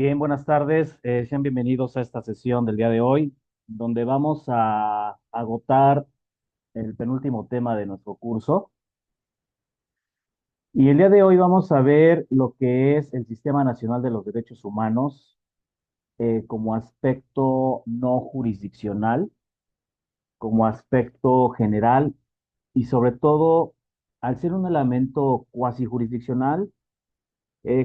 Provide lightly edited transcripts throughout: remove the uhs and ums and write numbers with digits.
Bien, buenas tardes. Sean bienvenidos a esta sesión del día de hoy, donde vamos a agotar el penúltimo tema de nuestro curso. Y el día de hoy vamos a ver lo que es el Sistema Nacional de los Derechos Humanos como aspecto no jurisdiccional, como aspecto general y sobre todo, al ser un elemento cuasi jurisdiccional.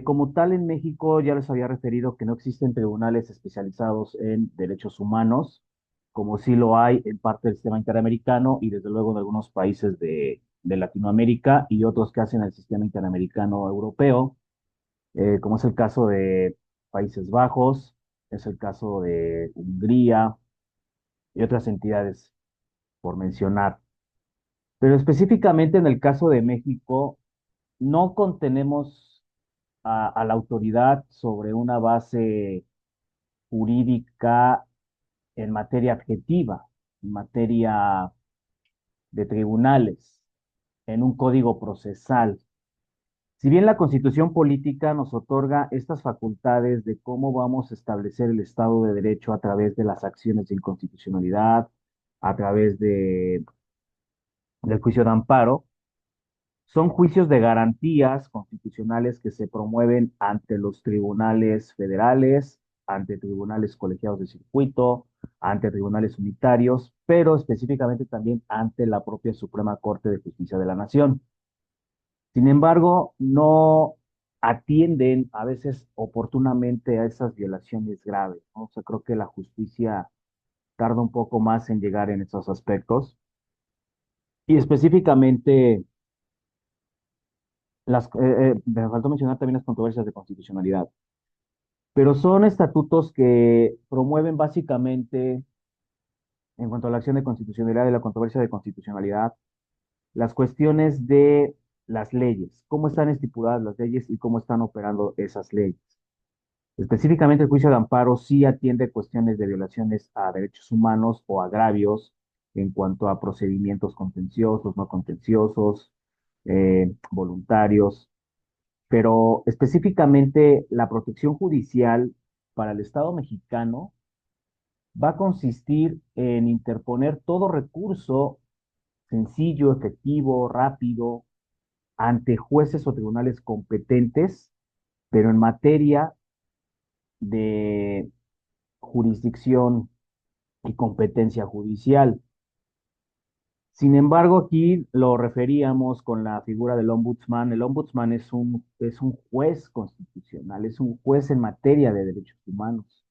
Como tal, en México ya les había referido que no existen tribunales especializados en derechos humanos, como sí lo hay en parte del sistema interamericano y desde luego en algunos países de Latinoamérica y otros que hacen el sistema interamericano europeo, como es el caso de Países Bajos, es el caso de Hungría y otras entidades por mencionar. Pero específicamente en el caso de México, no contenemos a la autoridad sobre una base jurídica en materia objetiva, en materia de tribunales, en un código procesal. Si bien la Constitución política nos otorga estas facultades de cómo vamos a establecer el Estado de Derecho a través de las acciones de inconstitucionalidad, a través del juicio de amparo, son juicios de garantías constitucionales que se promueven ante los tribunales federales, ante tribunales colegiados de circuito, ante tribunales unitarios, pero específicamente también ante la propia Suprema Corte de Justicia de la Nación. Sin embargo, no atienden a veces oportunamente a esas violaciones graves, ¿no? O sea, creo que la justicia tarda un poco más en llegar en esos aspectos. Y específicamente me faltó mencionar también las controversias de constitucionalidad, pero son estatutos que promueven básicamente, en cuanto a la acción de constitucionalidad y la controversia de constitucionalidad, las cuestiones de las leyes, cómo están estipuladas las leyes y cómo están operando esas leyes. Específicamente, el juicio de amparo sí atiende cuestiones de violaciones a derechos humanos o agravios en cuanto a procedimientos contenciosos, no contenciosos, voluntarios. Pero específicamente la protección judicial para el Estado mexicano va a consistir en interponer todo recurso sencillo, efectivo, rápido, ante jueces o tribunales competentes, pero en materia de jurisdicción y competencia judicial. Sin embargo, aquí lo referíamos con la figura del ombudsman. El ombudsman es un juez constitucional, es un juez en materia de derechos humanos.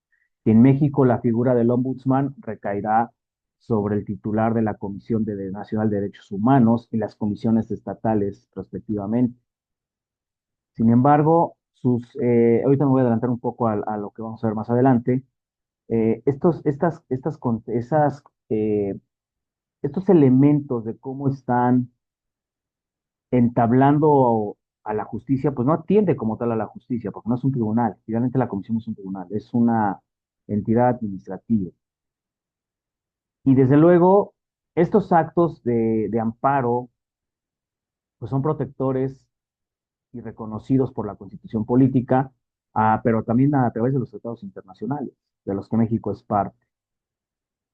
En México, la figura del ombudsman recaerá sobre el titular de la Nacional de Derechos Humanos y las comisiones estatales, respectivamente. Sin embargo, ahorita me voy a adelantar un poco a lo que vamos a ver más adelante. Eh, estos elementos de cómo están entablando a la justicia, pues no atiende como tal a la justicia, porque no es un tribunal. Finalmente la comisión no es un tribunal, es una entidad administrativa. Y desde luego, estos actos de amparo, pues son protectores y reconocidos por la Constitución política, pero también a través de los tratados internacionales, de los que México es parte.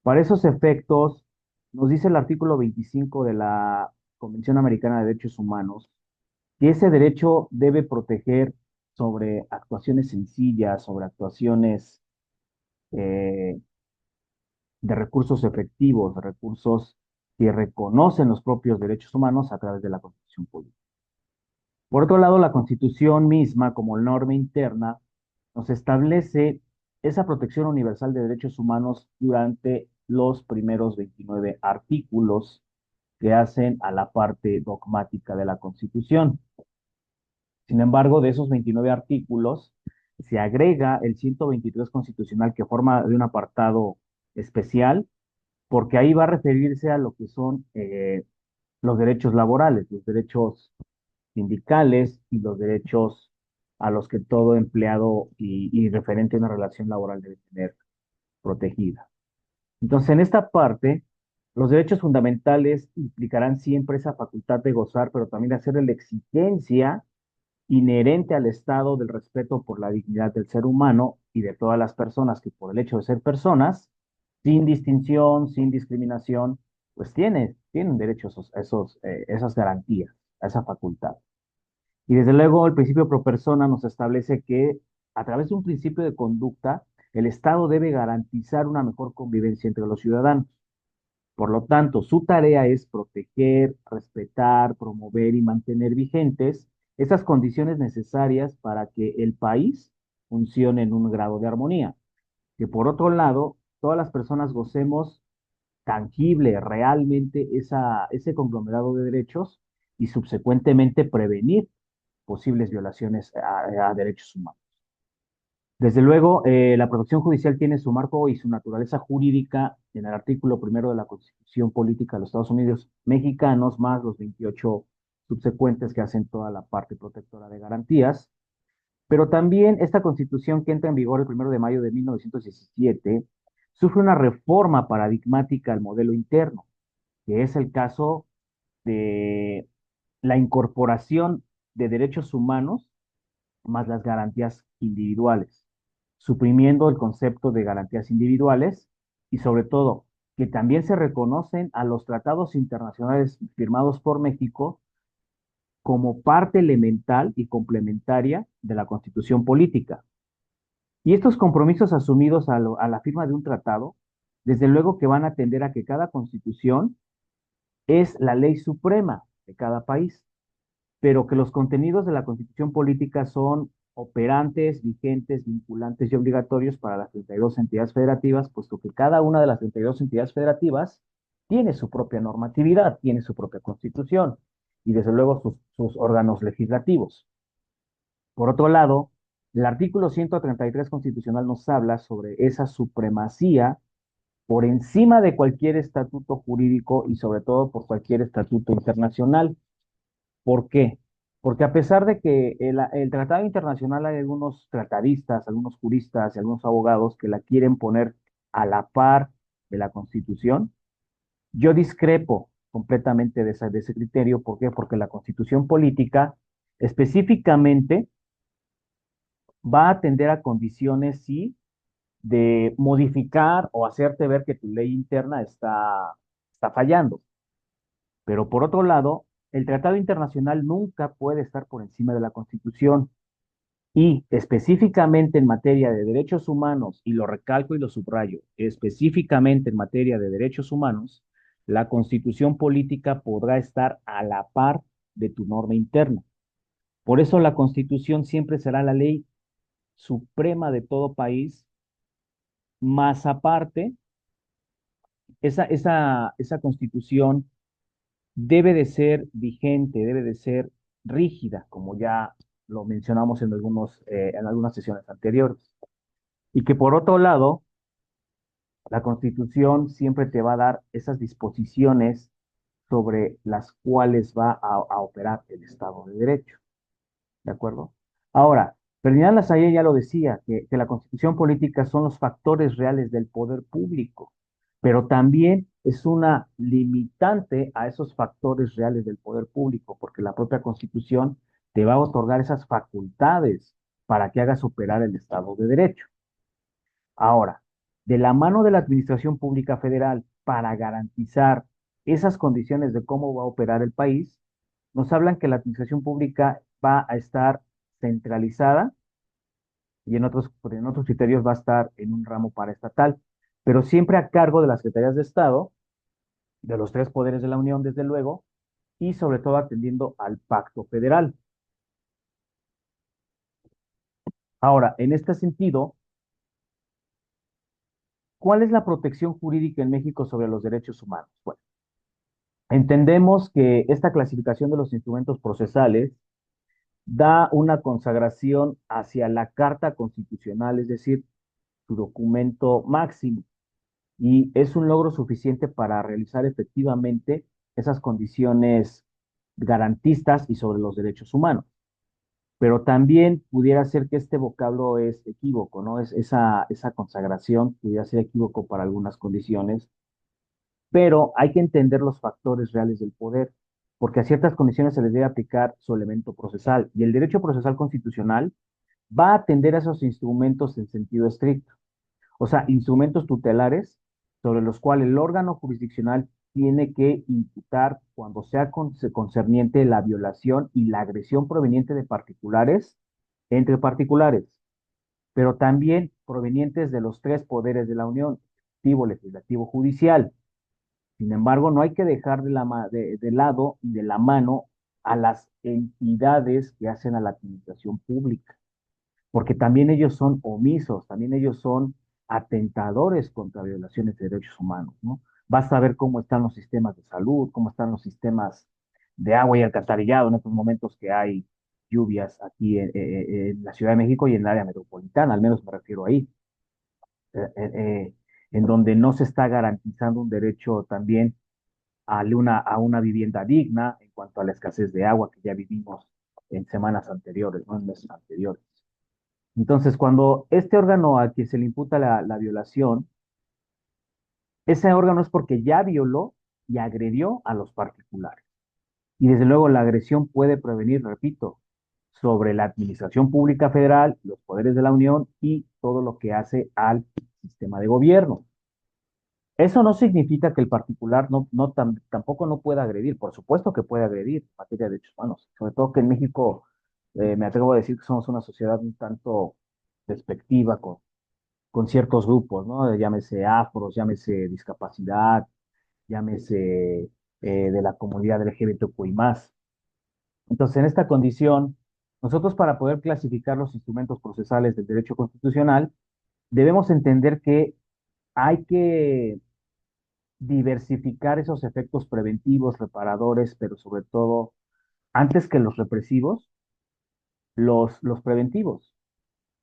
Para esos efectos, nos dice el artículo 25 de la Convención Americana de Derechos Humanos, que ese derecho debe proteger sobre actuaciones sencillas, sobre actuaciones eh, de recursos efectivos, de recursos que reconocen los propios derechos humanos a través de la Constitución política. Por otro lado, la Constitución misma, como norma interna, nos establece esa protección universal de derechos humanos durante los primeros 29 artículos que hacen a la parte dogmática de la Constitución. Sin embargo, de esos 29 artículos, se agrega el 123 constitucional que forma de un apartado especial, porque ahí va a referirse a lo que son los derechos laborales, los derechos sindicales y los derechos a los que todo empleado y referente a una relación laboral debe tener protegida. Entonces, en esta parte, los derechos fundamentales implicarán siempre esa facultad de gozar, pero también de hacer la exigencia inherente al Estado del respeto por la dignidad del ser humano y de todas las personas que por el hecho de ser personas, sin distinción, sin discriminación, pues tienen derecho a esas garantías, a esa facultad. Y desde luego el principio pro persona nos establece que a través de un principio de conducta, el Estado debe garantizar una mejor convivencia entre los ciudadanos. Por lo tanto, su tarea es proteger, respetar, promover y mantener vigentes esas condiciones necesarias para que el país funcione en un grado de armonía. Que por otro lado, todas las personas gocemos tangible, realmente ese conglomerado de derechos y subsecuentemente prevenir posibles violaciones a derechos humanos. Desde luego, la protección judicial tiene su marco y su naturaleza jurídica en el artículo primero de la Constitución Política de los Estados Unidos Mexicanos, más los 28 subsecuentes que hacen toda la parte protectora de garantías. Pero también esta Constitución que entra en vigor el 1 de mayo de 1917 sufre una reforma paradigmática al modelo interno, que es el caso de la incorporación de derechos humanos más las garantías individuales, suprimiendo el concepto de garantías individuales y sobre todo que también se reconocen a los tratados internacionales firmados por México como parte elemental y complementaria de la Constitución política. Y estos compromisos asumidos a la firma de un tratado, desde luego que van a tender a que cada constitución es la ley suprema de cada país, pero que los contenidos de la Constitución política son operantes, vigentes, vinculantes y obligatorios para las 32 entidades federativas, puesto que cada una de las 32 entidades federativas tiene su propia normatividad, tiene su propia constitución y desde luego sus órganos legislativos. Por otro lado, el artículo 133 constitucional nos habla sobre esa supremacía por encima de cualquier estatuto jurídico y sobre todo por cualquier estatuto internacional. ¿Por qué? Porque a pesar de que el tratado internacional hay algunos tratadistas, algunos juristas y algunos abogados que la quieren poner a la par de la Constitución, yo discrepo completamente de ese criterio. ¿Por qué? Porque la Constitución política específicamente va a atender a condiciones, sí, de modificar o hacerte ver que tu ley interna está fallando. Pero por otro lado, el tratado internacional nunca puede estar por encima de la Constitución y específicamente en materia de derechos humanos, y lo recalco y lo subrayo, específicamente en materia de derechos humanos, la Constitución política podrá estar a la par de tu norma interna. Por eso la Constitución siempre será la ley suprema de todo país, más aparte, esa Constitución debe de ser vigente, debe de ser rígida, como ya lo mencionamos en algunas sesiones anteriores. Y que por otro lado, la Constitución siempre te va a dar esas disposiciones sobre las cuales va a operar el Estado de Derecho. ¿De acuerdo? Ahora, Ferdinand Lassalle ya lo decía, que la Constitución política son los factores reales del poder público, pero también es una limitante a esos factores reales del poder público, porque la propia Constitución te va a otorgar esas facultades para que hagas operar el Estado de Derecho. Ahora, de la mano de la Administración Pública Federal para garantizar esas condiciones de cómo va a operar el país, nos hablan que la Administración Pública va a estar centralizada y en otros criterios va a estar en un ramo paraestatal, pero siempre a cargo de las Secretarías de Estado, de los tres poderes de la Unión, desde luego, y sobre todo atendiendo al pacto federal. Ahora, en este sentido, ¿cuál es la protección jurídica en México sobre los derechos humanos? Bueno, entendemos que esta clasificación de los instrumentos procesales da una consagración hacia la Carta Constitucional, es decir, su documento máximo, y es un logro suficiente para realizar efectivamente esas condiciones garantistas y sobre los derechos humanos. Pero también pudiera ser que este vocablo es equívoco, ¿no? Esa consagración pudiera ser equívoco para algunas condiciones, pero hay que entender los factores reales del poder, porque a ciertas condiciones se les debe aplicar su elemento procesal. Y el derecho procesal constitucional va a atender a esos instrumentos en sentido estricto. O sea, instrumentos tutelares sobre los cuales el órgano jurisdiccional tiene que imputar cuando sea concerniente la violación y la agresión proveniente de particulares entre particulares, pero también provenientes de los tres poderes de la Unión, ejecutivo, legislativo, judicial. Sin embargo, no hay que dejar de lado y de la mano a las entidades que hacen a la administración pública, porque también ellos son omisos, también ellos son atentadores contra violaciones de derechos humanos, ¿no? Basta ver cómo están los sistemas de salud, cómo están los sistemas de agua y alcantarillado en estos momentos que hay lluvias aquí en la Ciudad de México y en el área metropolitana, al menos me refiero ahí, eh, eh, eh, en donde no se está garantizando un derecho también a una vivienda digna en cuanto a la escasez de agua que ya vivimos en semanas anteriores, ¿no? En meses anteriores. Entonces, cuando este órgano al que se le imputa la violación, ese órgano es porque ya violó y agredió a los particulares. Y desde luego la agresión puede prevenir, repito, sobre la administración pública federal, los poderes de la Unión y todo lo que hace al sistema de gobierno. Eso no significa que el particular tampoco no pueda agredir, por supuesto que puede agredir en materia de derechos humanos, sobre todo que en México me atrevo a decir que somos una sociedad un tanto despectiva con ciertos grupos, ¿no? Llámese afros, llámese discapacidad, llámese de la comunidad LGBTQI más. Entonces, en esta condición, nosotros para poder clasificar los instrumentos procesales del derecho constitucional, debemos entender que hay que diversificar esos efectos preventivos, reparadores, pero sobre todo, antes que los represivos, los preventivos.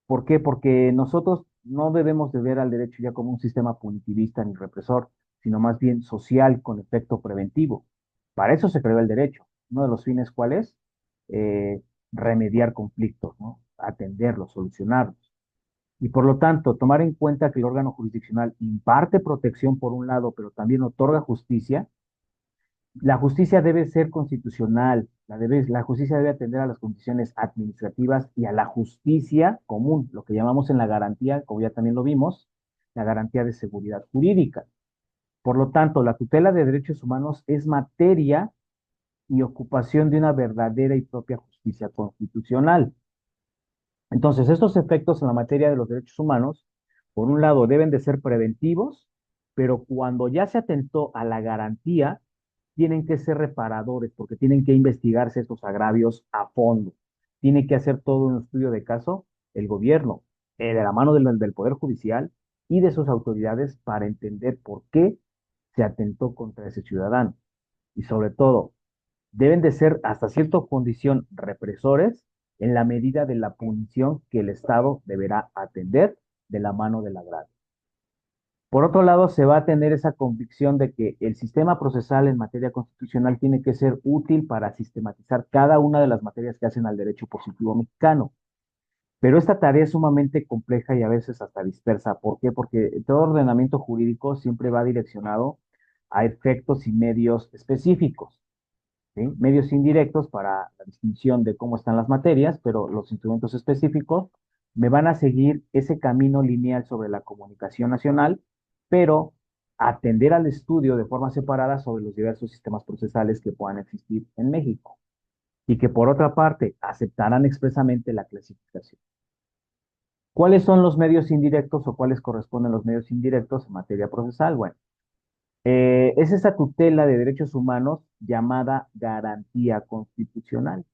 ¿Por qué? Porque nosotros no debemos de ver al derecho ya como un sistema punitivista ni represor, sino más bien social con efecto preventivo. Para eso se creó el derecho. Uno de los fines, ¿cuál es? Remediar conflictos, ¿no? Atenderlos, solucionarlos. Y por lo tanto, tomar en cuenta que el órgano jurisdiccional imparte protección por un lado, pero también otorga justicia. La justicia debe ser constitucional, la justicia debe atender a las condiciones administrativas y a la justicia común, lo que llamamos en la garantía, como ya también lo vimos, la garantía de seguridad jurídica. Por lo tanto, la tutela de derechos humanos es materia y ocupación de una verdadera y propia justicia constitucional. Entonces, estos efectos en la materia de los derechos humanos, por un lado, deben de ser preventivos, pero cuando ya se atentó a la garantía, tienen que ser reparadores, porque tienen que investigarse estos agravios a fondo. Tiene que hacer todo un estudio de caso el gobierno, de la mano del Poder Judicial y de sus autoridades para entender por qué se atentó contra ese ciudadano. Y sobre todo, deben de ser hasta cierta condición represores en la medida de la punición que el Estado deberá atender de la mano del agravio. Por otro lado, se va a tener esa convicción de que el sistema procesal en materia constitucional tiene que ser útil para sistematizar cada una de las materias que hacen al derecho positivo mexicano. Pero esta tarea es sumamente compleja y a veces hasta dispersa. ¿Por qué? Porque todo ordenamiento jurídico siempre va direccionado a efectos y medios específicos. ¿Sí? Medios indirectos para la distinción de cómo están las materias, pero los instrumentos específicos me van a seguir ese camino lineal sobre la comunicación nacional, pero atender al estudio de forma separada sobre los diversos sistemas procesales que puedan existir en México y que por otra parte aceptarán expresamente la clasificación. ¿Cuáles son los medios indirectos o cuáles corresponden los medios indirectos en materia procesal? Bueno, es esa tutela de derechos humanos llamada garantía constitucional.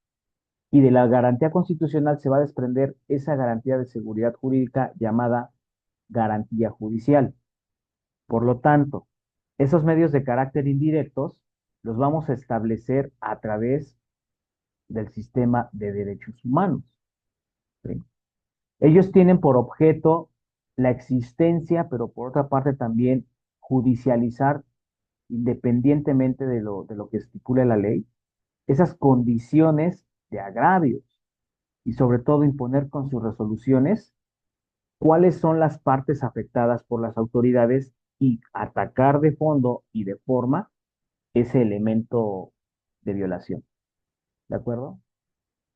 Y de la garantía constitucional se va a desprender esa garantía de seguridad jurídica llamada garantía judicial. Por lo tanto, esos medios de carácter indirectos los vamos a establecer a través del sistema de derechos humanos. ¿Sí? Ellos tienen por objeto la existencia, pero por otra parte también judicializar independientemente de lo que estipule la ley, esas condiciones de agravios y sobre todo imponer con sus resoluciones cuáles son las partes afectadas por las autoridades y atacar de fondo y de forma ese elemento de violación. ¿De acuerdo?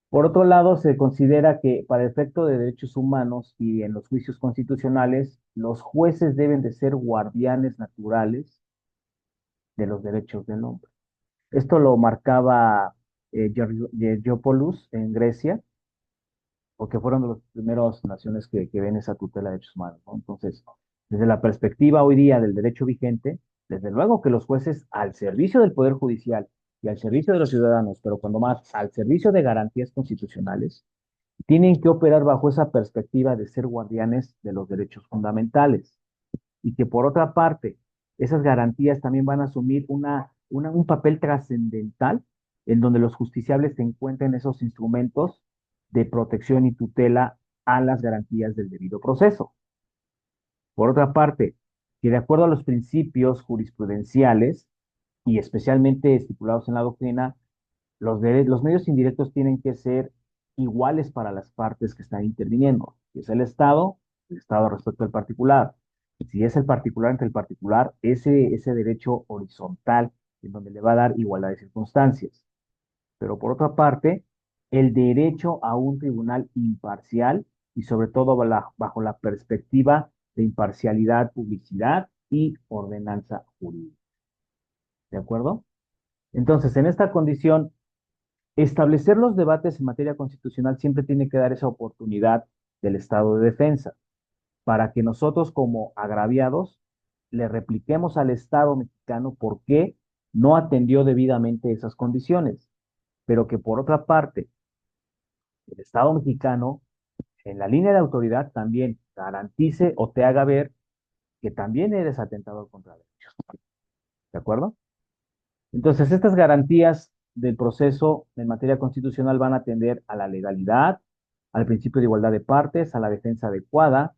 Por otro lado, se considera que para efecto de derechos humanos y en los juicios constitucionales, los jueces deben de ser guardianes naturales de los derechos del hombre. Esto lo marcaba Georgiopoulos en Grecia, porque fueron de las primeras naciones que ven esa tutela de derechos humanos, ¿no? Entonces, desde la perspectiva hoy día del derecho vigente, desde luego que los jueces al servicio del Poder Judicial y al servicio de los ciudadanos, pero cuando más al servicio de garantías constitucionales, tienen que operar bajo esa perspectiva de ser guardianes de los derechos fundamentales y que por otra parte, esas garantías también van a asumir un papel trascendental en donde los justiciables se encuentren esos instrumentos de protección y tutela a las garantías del debido proceso. Por otra parte, que de acuerdo a los principios jurisprudenciales y especialmente estipulados en la doctrina, los medios indirectos tienen que ser iguales para las partes que están interviniendo. Si es el Estado respecto al particular. Si es el particular entre el particular, ese derecho horizontal en donde le va a dar igualdad de circunstancias. Pero por otra parte, el derecho a un tribunal imparcial y sobre todo bajo la perspectiva de imparcialidad, publicidad y ordenanza jurídica. ¿De acuerdo? Entonces, en esta condición, establecer los debates en materia constitucional siempre tiene que dar esa oportunidad del estado de defensa para que nosotros como agraviados le repliquemos al Estado mexicano por qué no atendió debidamente esas condiciones, pero que por otra parte, el Estado mexicano en la línea de autoridad también garantice o te haga ver que también eres atentado contra derechos. ¿De acuerdo? Entonces, estas garantías del proceso en materia constitucional van a atender a la legalidad, al principio de igualdad de partes, a la defensa adecuada,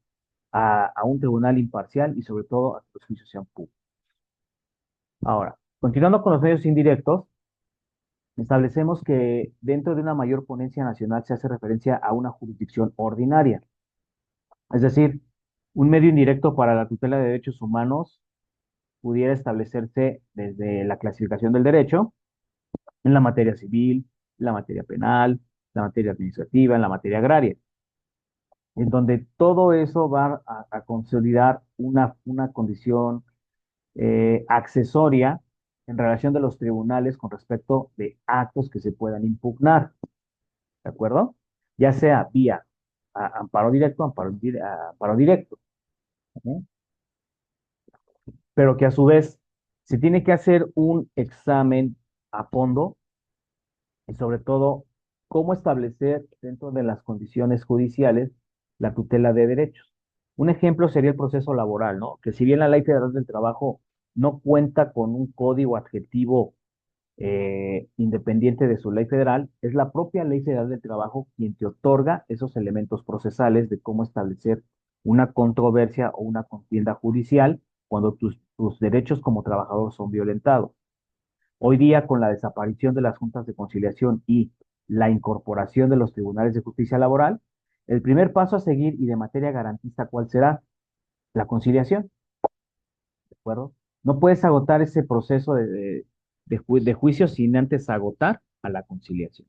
a un tribunal imparcial y sobre todo a que los juicios sean públicos. Ahora, continuando con los medios indirectos, establecemos que dentro de una mayor ponencia nacional se hace referencia a una jurisdicción ordinaria. Es decir, un medio indirecto para la tutela de derechos humanos pudiera establecerse desde la clasificación del derecho en la materia civil, la materia penal, la materia administrativa, en la materia agraria, en donde todo eso va a consolidar una condición accesoria en relación de los tribunales con respecto de actos que se puedan impugnar, ¿de acuerdo? Ya sea vía amparo directo, amparo directo, ¿no? Pero que a su vez se tiene que hacer un examen a fondo y sobre todo cómo establecer dentro de las condiciones judiciales la tutela de derechos. Un ejemplo sería el proceso laboral, ¿no? Que si bien la Ley Federal del Trabajo no cuenta con un código adjetivo independiente de su ley federal, es la propia Ley Federal del Trabajo quien te otorga esos elementos procesales de cómo establecer una controversia o una contienda judicial cuando tus derechos como trabajador son violentados. Hoy día, con la desaparición de las juntas de conciliación y la incorporación de los tribunales de justicia laboral, el primer paso a seguir y de materia garantista, ¿cuál será? La conciliación, ¿de acuerdo? No puedes agotar ese proceso de juicio sin antes agotar a la conciliación.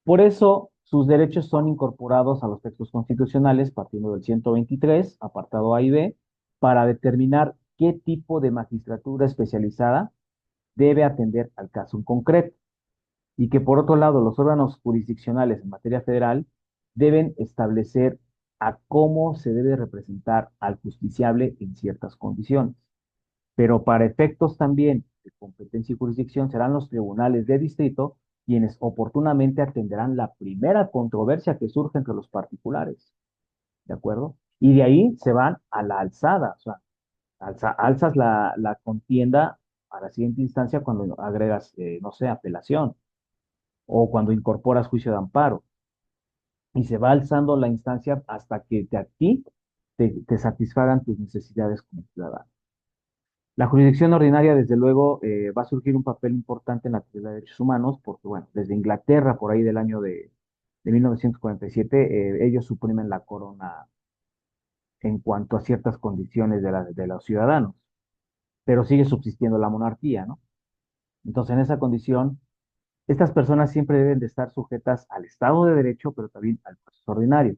Por eso, sus derechos son incorporados a los textos constitucionales, partiendo del 123, apartado A y B, para determinar qué tipo de magistratura especializada debe atender al caso en concreto y que por otro lado los órganos jurisdiccionales en materia federal deben establecer a cómo se debe representar al justiciable en ciertas condiciones. Pero para efectos también de competencia y jurisdicción serán los tribunales de distrito quienes oportunamente atenderán la primera controversia que surge entre los particulares, ¿de acuerdo? Y de ahí se van a la alzada, o sea, alzas la contienda a la siguiente instancia cuando agregas, no sé, apelación o cuando incorporas juicio de amparo. Y se va alzando la instancia hasta que a ti te satisfagan tus necesidades como ciudadano. La jurisdicción ordinaria, desde luego, va a surgir un papel importante en la tutela de derechos humanos, porque, bueno, desde Inglaterra, por ahí del año de 1947, ellos suprimen la corona en cuanto a ciertas condiciones de los ciudadanos, pero sigue subsistiendo la monarquía, ¿no? Entonces, en esa condición, Estas personas siempre deben de estar sujetas al Estado de Derecho, pero también al proceso ordinario.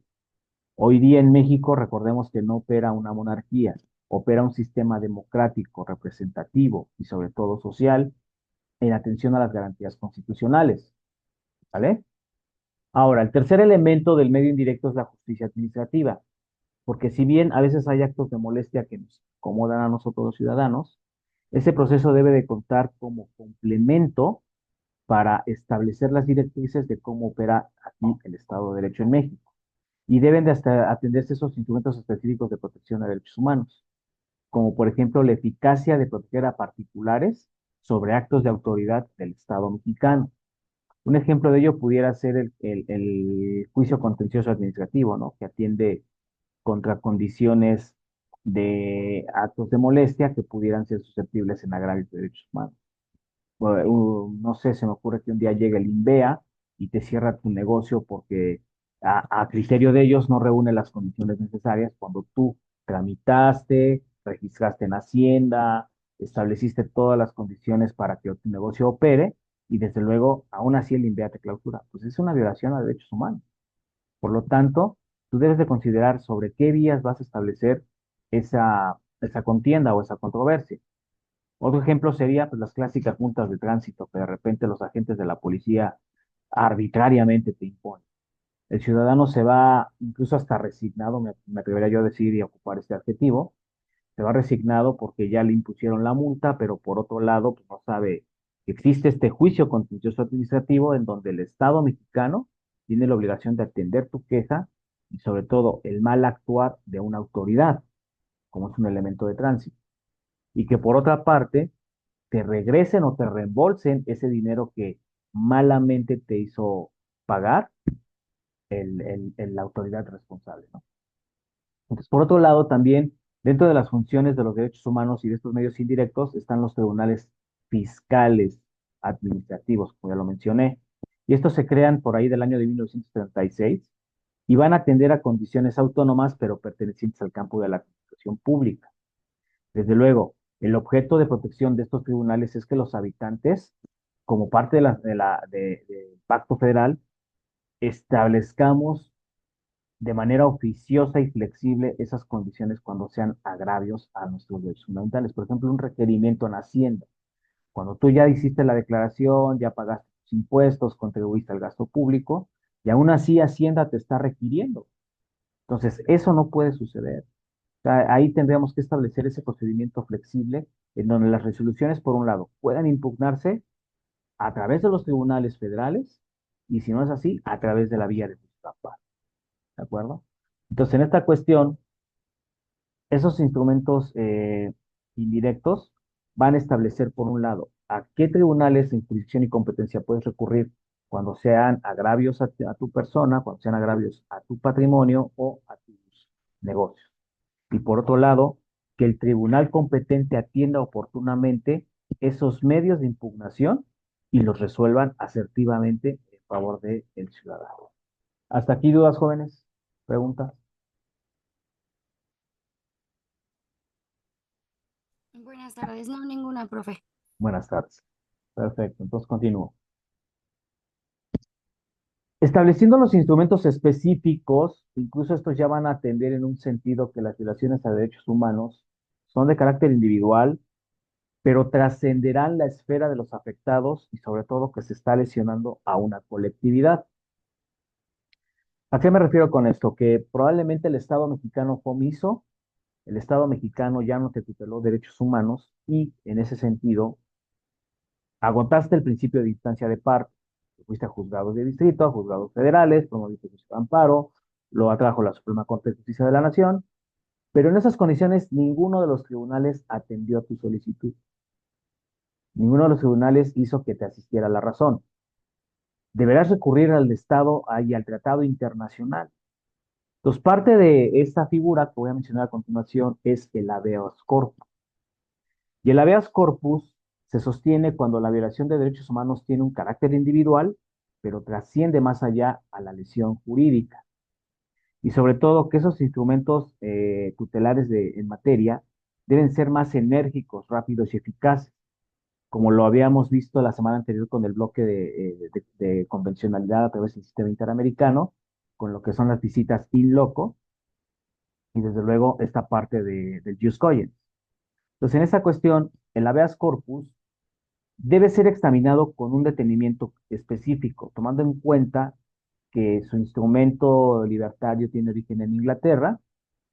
Hoy día en México, recordemos que no opera una monarquía, opera un sistema democrático, representativo y sobre todo social en atención a las garantías constitucionales, ¿vale? Ahora, el tercer elemento del medio indirecto es la justicia administrativa, porque si bien a veces hay actos de molestia que nos incomodan a nosotros los ciudadanos, ese proceso debe de contar como complemento para establecer las directrices de cómo opera aquí el Estado de Derecho en México. Y deben de hasta atenderse esos instrumentos específicos de protección de derechos humanos, como por ejemplo la eficacia de proteger a particulares sobre actos de autoridad del Estado mexicano. Un ejemplo de ello pudiera ser el juicio contencioso administrativo, ¿no? Que atiende contra condiciones de actos de molestia que pudieran ser susceptibles en agravios de derechos humanos. No sé, se me ocurre que un día llegue el INVEA y te cierra tu negocio porque a criterio de ellos no reúne las condiciones necesarias cuando tú tramitaste, registraste en Hacienda, estableciste todas las condiciones para que tu negocio opere y desde luego aún así el INVEA te clausura. Pues es una violación a derechos humanos. Por lo tanto, tú debes de considerar sobre qué vías vas a establecer esa contienda o esa controversia. Otro ejemplo sería pues, las clásicas multas de tránsito que de repente los agentes de la policía arbitrariamente te imponen. El ciudadano se va incluso hasta resignado, me atrevería yo a decir y a ocupar este adjetivo, se va resignado porque ya le impusieron la multa, pero por otro lado pues, no sabe que existe este juicio contencioso administrativo en donde el Estado mexicano tiene la obligación de atender tu queja y sobre todo el mal actuar de una autoridad, como es un elemento de tránsito. Y que por otra parte, te regresen o te reembolsen ese dinero que malamente te hizo pagar la autoridad responsable, ¿no? Entonces, por otro lado, también dentro de las funciones de los derechos humanos y de estos medios indirectos están los tribunales fiscales administrativos, como ya lo mencioné, y estos se crean por ahí del año de 1936 y van a atender a condiciones autónomas, pero pertenecientes al campo de la administración pública. Desde luego, el objeto de protección de estos tribunales es que los habitantes, como parte del Pacto Federal, establezcamos de manera oficiosa y flexible esas condiciones cuando sean agravios a nuestros derechos fundamentales. Por ejemplo, un requerimiento en Hacienda. Cuando tú ya hiciste la declaración, ya pagaste tus impuestos, contribuiste al gasto público, y aún así Hacienda te está requiriendo. Entonces, eso no puede suceder. O sea, ahí tendríamos que establecer ese procedimiento flexible en donde las resoluciones, por un lado, puedan impugnarse a través de los tribunales federales y si no es así, a través de la vía de justicia. ¿De acuerdo? Entonces, en esta cuestión, esos instrumentos indirectos van a establecer, por un lado, a qué tribunales en jurisdicción y competencia puedes recurrir cuando sean agravios a tu persona, cuando sean agravios a tu patrimonio o a tus negocios. Y por otro lado, que el tribunal competente atienda oportunamente esos medios de impugnación y los resuelvan asertivamente en favor del ciudadano. ¿Hasta aquí dudas, jóvenes? ¿Preguntas? Buenas tardes, no ninguna, profe. Buenas tardes. Perfecto, entonces continúo. Estableciendo los instrumentos específicos, incluso estos ya van a atender en un sentido que las violaciones a derechos humanos son de carácter individual, pero trascenderán la esfera de los afectados y sobre todo que se está lesionando a una colectividad. ¿A qué me refiero con esto? Que probablemente el Estado mexicano fue omiso, el Estado mexicano ya no te tuteló derechos humanos y en ese sentido agotaste el principio de instancia de parte. Fuiste a juzgados de distrito, a juzgados federales, promoviste juicio de amparo, lo atrajo la Suprema Corte de Justicia de la Nación, pero en esas condiciones ninguno de los tribunales atendió tu solicitud. Ninguno de los tribunales hizo que te asistiera la razón. Deberás recurrir al Estado y al tratado internacional. Entonces, parte de esta figura que voy a mencionar a continuación es el habeas corpus. Y el habeas corpus se sostiene cuando la violación de derechos humanos tiene un carácter individual, pero trasciende más allá a la lesión jurídica. Y sobre todo que esos instrumentos tutelares en materia deben ser más enérgicos, rápidos y eficaces, como lo habíamos visto la semana anterior con el bloque de convencionalidad a través del sistema interamericano, con lo que son las visitas in loco, y desde luego esta parte del jus cogens. Entonces, en esa cuestión, el habeas corpus debe ser examinado con un detenimiento específico, tomando en cuenta que su instrumento libertario tiene origen en Inglaterra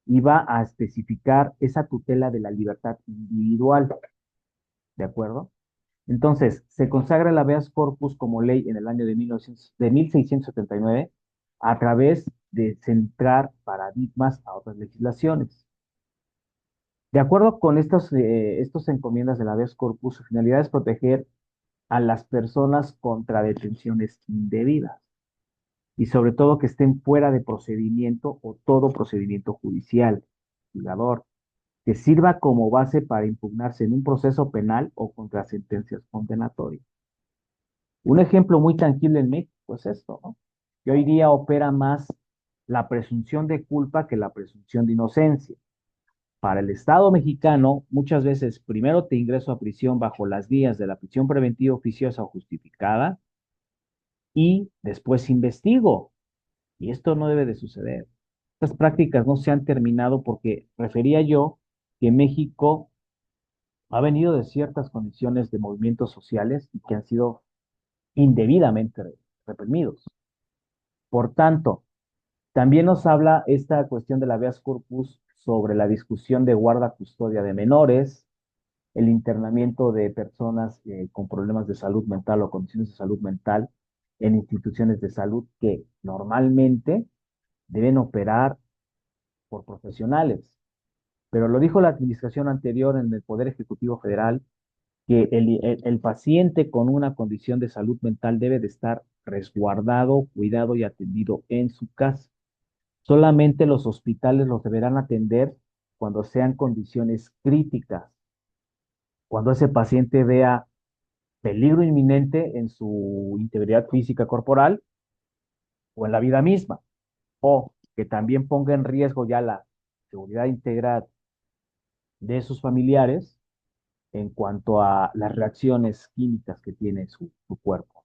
y va a especificar esa tutela de la libertad individual, ¿de acuerdo? Entonces, se consagra el habeas corpus como ley en el año de 1679 a través de centrar paradigmas a otras legislaciones. De acuerdo con estos encomiendas del habeas corpus, su finalidad es proteger a las personas contra detenciones indebidas y sobre todo que estén fuera de procedimiento o todo procedimiento judicial, ligador, que sirva como base para impugnarse en un proceso penal o contra sentencias condenatorias. Un ejemplo muy tangible en México es esto, ¿no? Que hoy día opera más la presunción de culpa que la presunción de inocencia. Para el Estado mexicano, muchas veces primero te ingreso a prisión bajo las vías de la prisión preventiva oficiosa o justificada y después investigo. Y esto no debe de suceder. Estas prácticas no se han terminado porque refería yo que México ha venido de ciertas condiciones de movimientos sociales y que han sido indebidamente reprimidos. Por tanto, también nos habla esta cuestión de la habeas corpus sobre la discusión de guarda-custodia de menores, el internamiento de personas con problemas de salud mental o condiciones de salud mental en instituciones de salud que normalmente deben operar por profesionales. Pero lo dijo la administración anterior en el Poder Ejecutivo Federal, que el paciente con una condición de salud mental debe de estar resguardado, cuidado y atendido en su casa. Solamente los hospitales los deberán atender cuando sean condiciones críticas, cuando ese paciente vea peligro inminente en su integridad física corporal o en la vida misma, o que también ponga en riesgo ya la seguridad integral de sus familiares en cuanto a las reacciones químicas que tiene su cuerpo.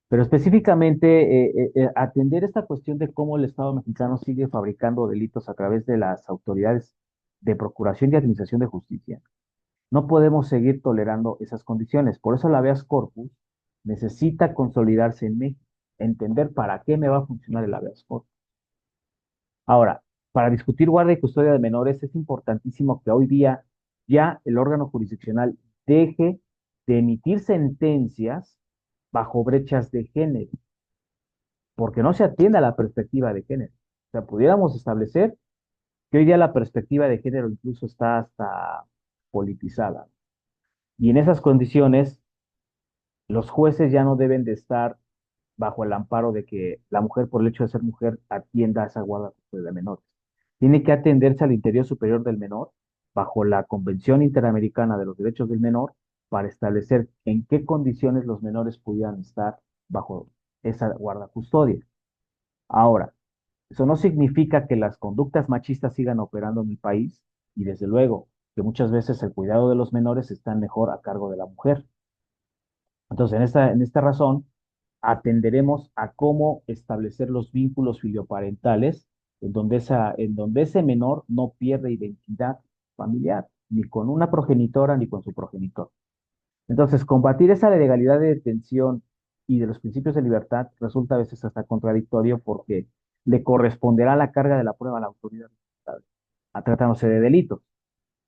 Pero específicamente atender esta cuestión de cómo el Estado mexicano sigue fabricando delitos a través de las autoridades de procuración y administración de justicia. No podemos seguir tolerando esas condiciones. Por eso la habeas corpus necesita consolidarse en México, entender para qué me va a funcionar el habeas corpus. Ahora, para discutir guarda y custodia de menores es importantísimo que hoy día ya el órgano jurisdiccional deje de emitir sentencias bajo brechas de género, porque no se atiende a la perspectiva de género. O sea, pudiéramos establecer que hoy día la perspectiva de género incluso está hasta politizada. Y en esas condiciones, los jueces ya no deben de estar bajo el amparo de que la mujer, por el hecho de ser mujer, atienda a esa guarda de menores. Tiene que atenderse al interior superior del menor bajo la Convención Interamericana de los Derechos del Menor para establecer en qué condiciones los menores pudieran estar bajo esa guarda custodia. Ahora, eso no significa que las conductas machistas sigan operando en el país y desde luego que muchas veces el cuidado de los menores está mejor a cargo de la mujer. Entonces, en esta razón, atenderemos a cómo establecer los vínculos filioparentales en donde ese menor no pierde identidad familiar, ni con una progenitora ni con su progenitor. Entonces, combatir esa legalidad de detención y de los principios de libertad resulta a veces hasta contradictorio porque le corresponderá la carga de la prueba a la autoridad a tratándose de delitos,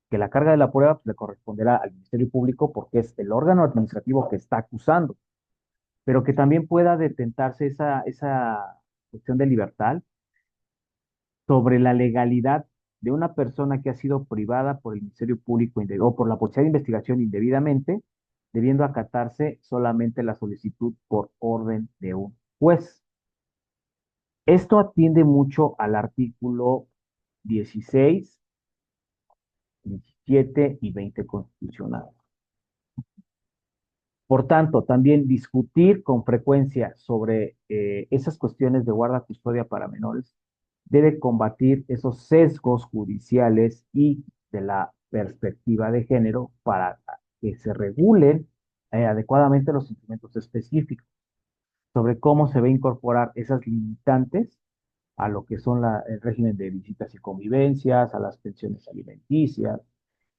que la carga de la prueba pues, le corresponderá al Ministerio Público porque es el órgano administrativo que está acusando, pero que también pueda detentarse esa cuestión de libertad sobre la legalidad de una persona que ha sido privada por el Ministerio Público o por la Policía de Investigación indebidamente, debiendo acatarse solamente la solicitud por orden de un juez. Esto atiende mucho al artículo 16, 17 y 20 constitucional. Por tanto, también discutir con frecuencia sobre esas cuestiones de guarda custodia para menores debe combatir esos sesgos judiciales y de la perspectiva de género para que se regulen adecuadamente los instrumentos específicos, sobre cómo se va a incorporar esas limitantes a lo que son el régimen de visitas y convivencias, a las pensiones alimenticias,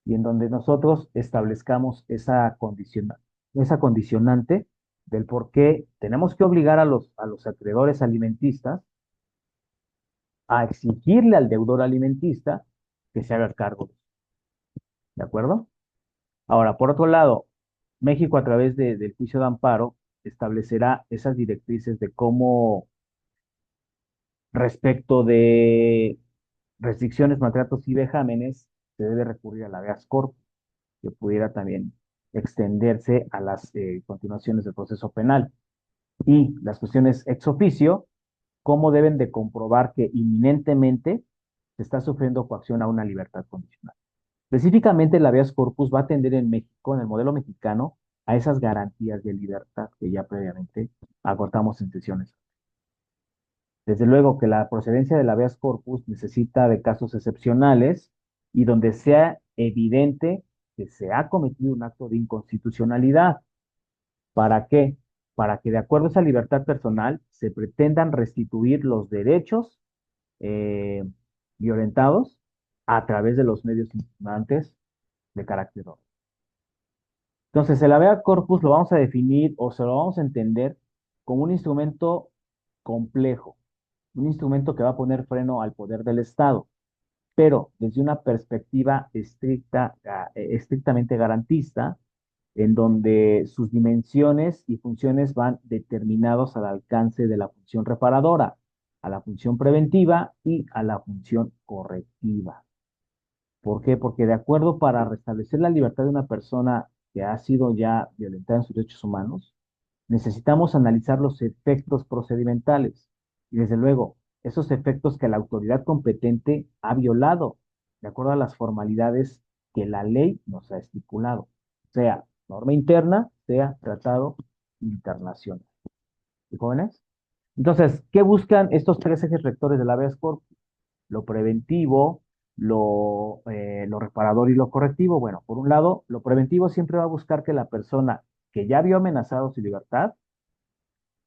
y en donde nosotros establezcamos esa condicionante del por qué tenemos que obligar a los acreedores alimentistas a exigirle al deudor alimentista que se haga cargo. ¿De acuerdo? Ahora, por otro lado, México a través del juicio de amparo establecerá esas directrices de cómo respecto de restricciones, maltratos y vejámenes se debe recurrir a la habeas corpus, que pudiera también extenderse a las continuaciones del proceso penal. Y las cuestiones ex oficio, cómo deben de comprobar que inminentemente se está sufriendo coacción a una libertad condicional. Específicamente, la habeas corpus va a atender en México, en el modelo mexicano, a esas garantías de libertad que ya previamente acordamos en sesiones. Desde luego que la procedencia del habeas corpus necesita de casos excepcionales y donde sea evidente que se ha cometido un acto de inconstitucionalidad. ¿Para qué? Para que de acuerdo a esa libertad personal se pretendan restituir los derechos eh, violentados a través de los medios instrumentantes de carácter ordinario. Entonces, el habeas corpus lo vamos a definir o se lo vamos a entender como un instrumento complejo, un instrumento que va a poner freno al poder del Estado, pero desde una perspectiva estrictamente garantista, en donde sus dimensiones y funciones van determinados al alcance de la función reparadora, a la función preventiva y a la función correctiva. ¿Por qué? Porque de acuerdo para restablecer la libertad de una persona que ha sido ya violentada en sus derechos humanos, necesitamos analizar los efectos procedimentales y desde luego esos efectos que la autoridad competente ha violado de acuerdo a las formalidades que la ley nos ha estipulado, sea norma interna, sea tratado internacional. ¿Y jóvenes? Entonces, ¿qué buscan estos tres ejes rectores de la habeas corpus? Lo preventivo, lo reparador y lo correctivo. Bueno, por un lado, lo preventivo siempre va a buscar que la persona que ya vio amenazado su libertad,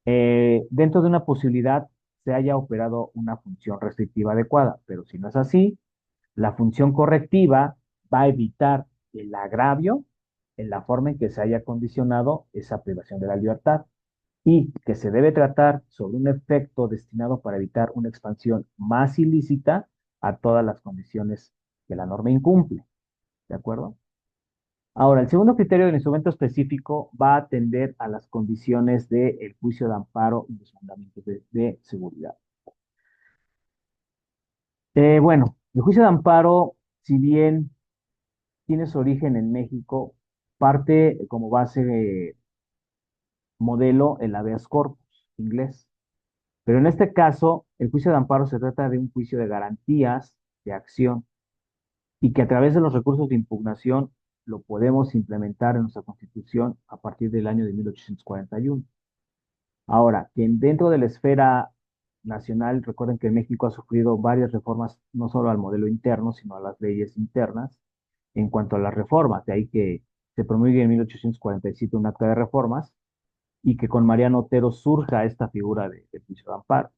dentro de una posibilidad se haya operado una función restrictiva adecuada, pero si no es así, la función correctiva va a evitar el agravio en la forma en que se haya condicionado esa privación de la libertad y que se debe tratar sobre un efecto destinado para evitar una expansión más ilícita a todas las condiciones que la norma incumple. ¿De acuerdo? Ahora, el segundo criterio del instrumento específico va a atender a las condiciones del juicio de amparo y los fundamentos de seguridad. Bueno, el juicio de amparo, si bien tiene su origen en México, parte como base modelo el habeas corpus inglés. Pero en este caso, el juicio de amparo se trata de un juicio de garantías de acción y que a través de los recursos de impugnación lo podemos implementar en nuestra Constitución a partir del año de 1841. Ahora, que dentro de la esfera nacional, recuerden que México ha sufrido varias reformas, no solo al modelo interno, sino a las leyes internas, en cuanto a las reformas, de ahí que se promulgue en 1847 un acta de reformas y que con Mariano Otero surja esta figura de juicio de amparo.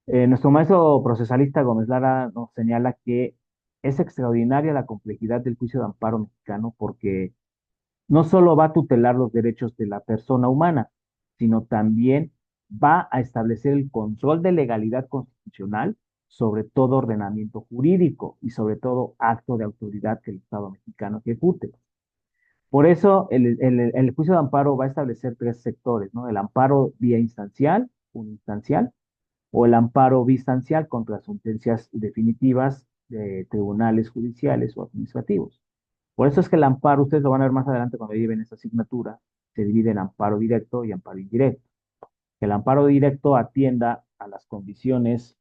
Nuestro maestro procesalista Gómez Lara nos señala que es extraordinaria la complejidad del juicio de amparo mexicano porque no solo va a tutelar los derechos de la persona humana, sino también va a establecer el control de legalidad constitucional sobre todo ordenamiento jurídico y sobre todo acto de autoridad que el Estado mexicano ejecute. Por eso el juicio de amparo va a establecer tres sectores, ¿no? El amparo vía instancial, uninstancial, o el amparo bistancial contra sentencias definitivas de tribunales judiciales o administrativos. Por eso es que el amparo, ustedes lo van a ver más adelante cuando lleven esta asignatura, se divide en amparo directo y amparo indirecto. Que el amparo directo atienda a las condiciones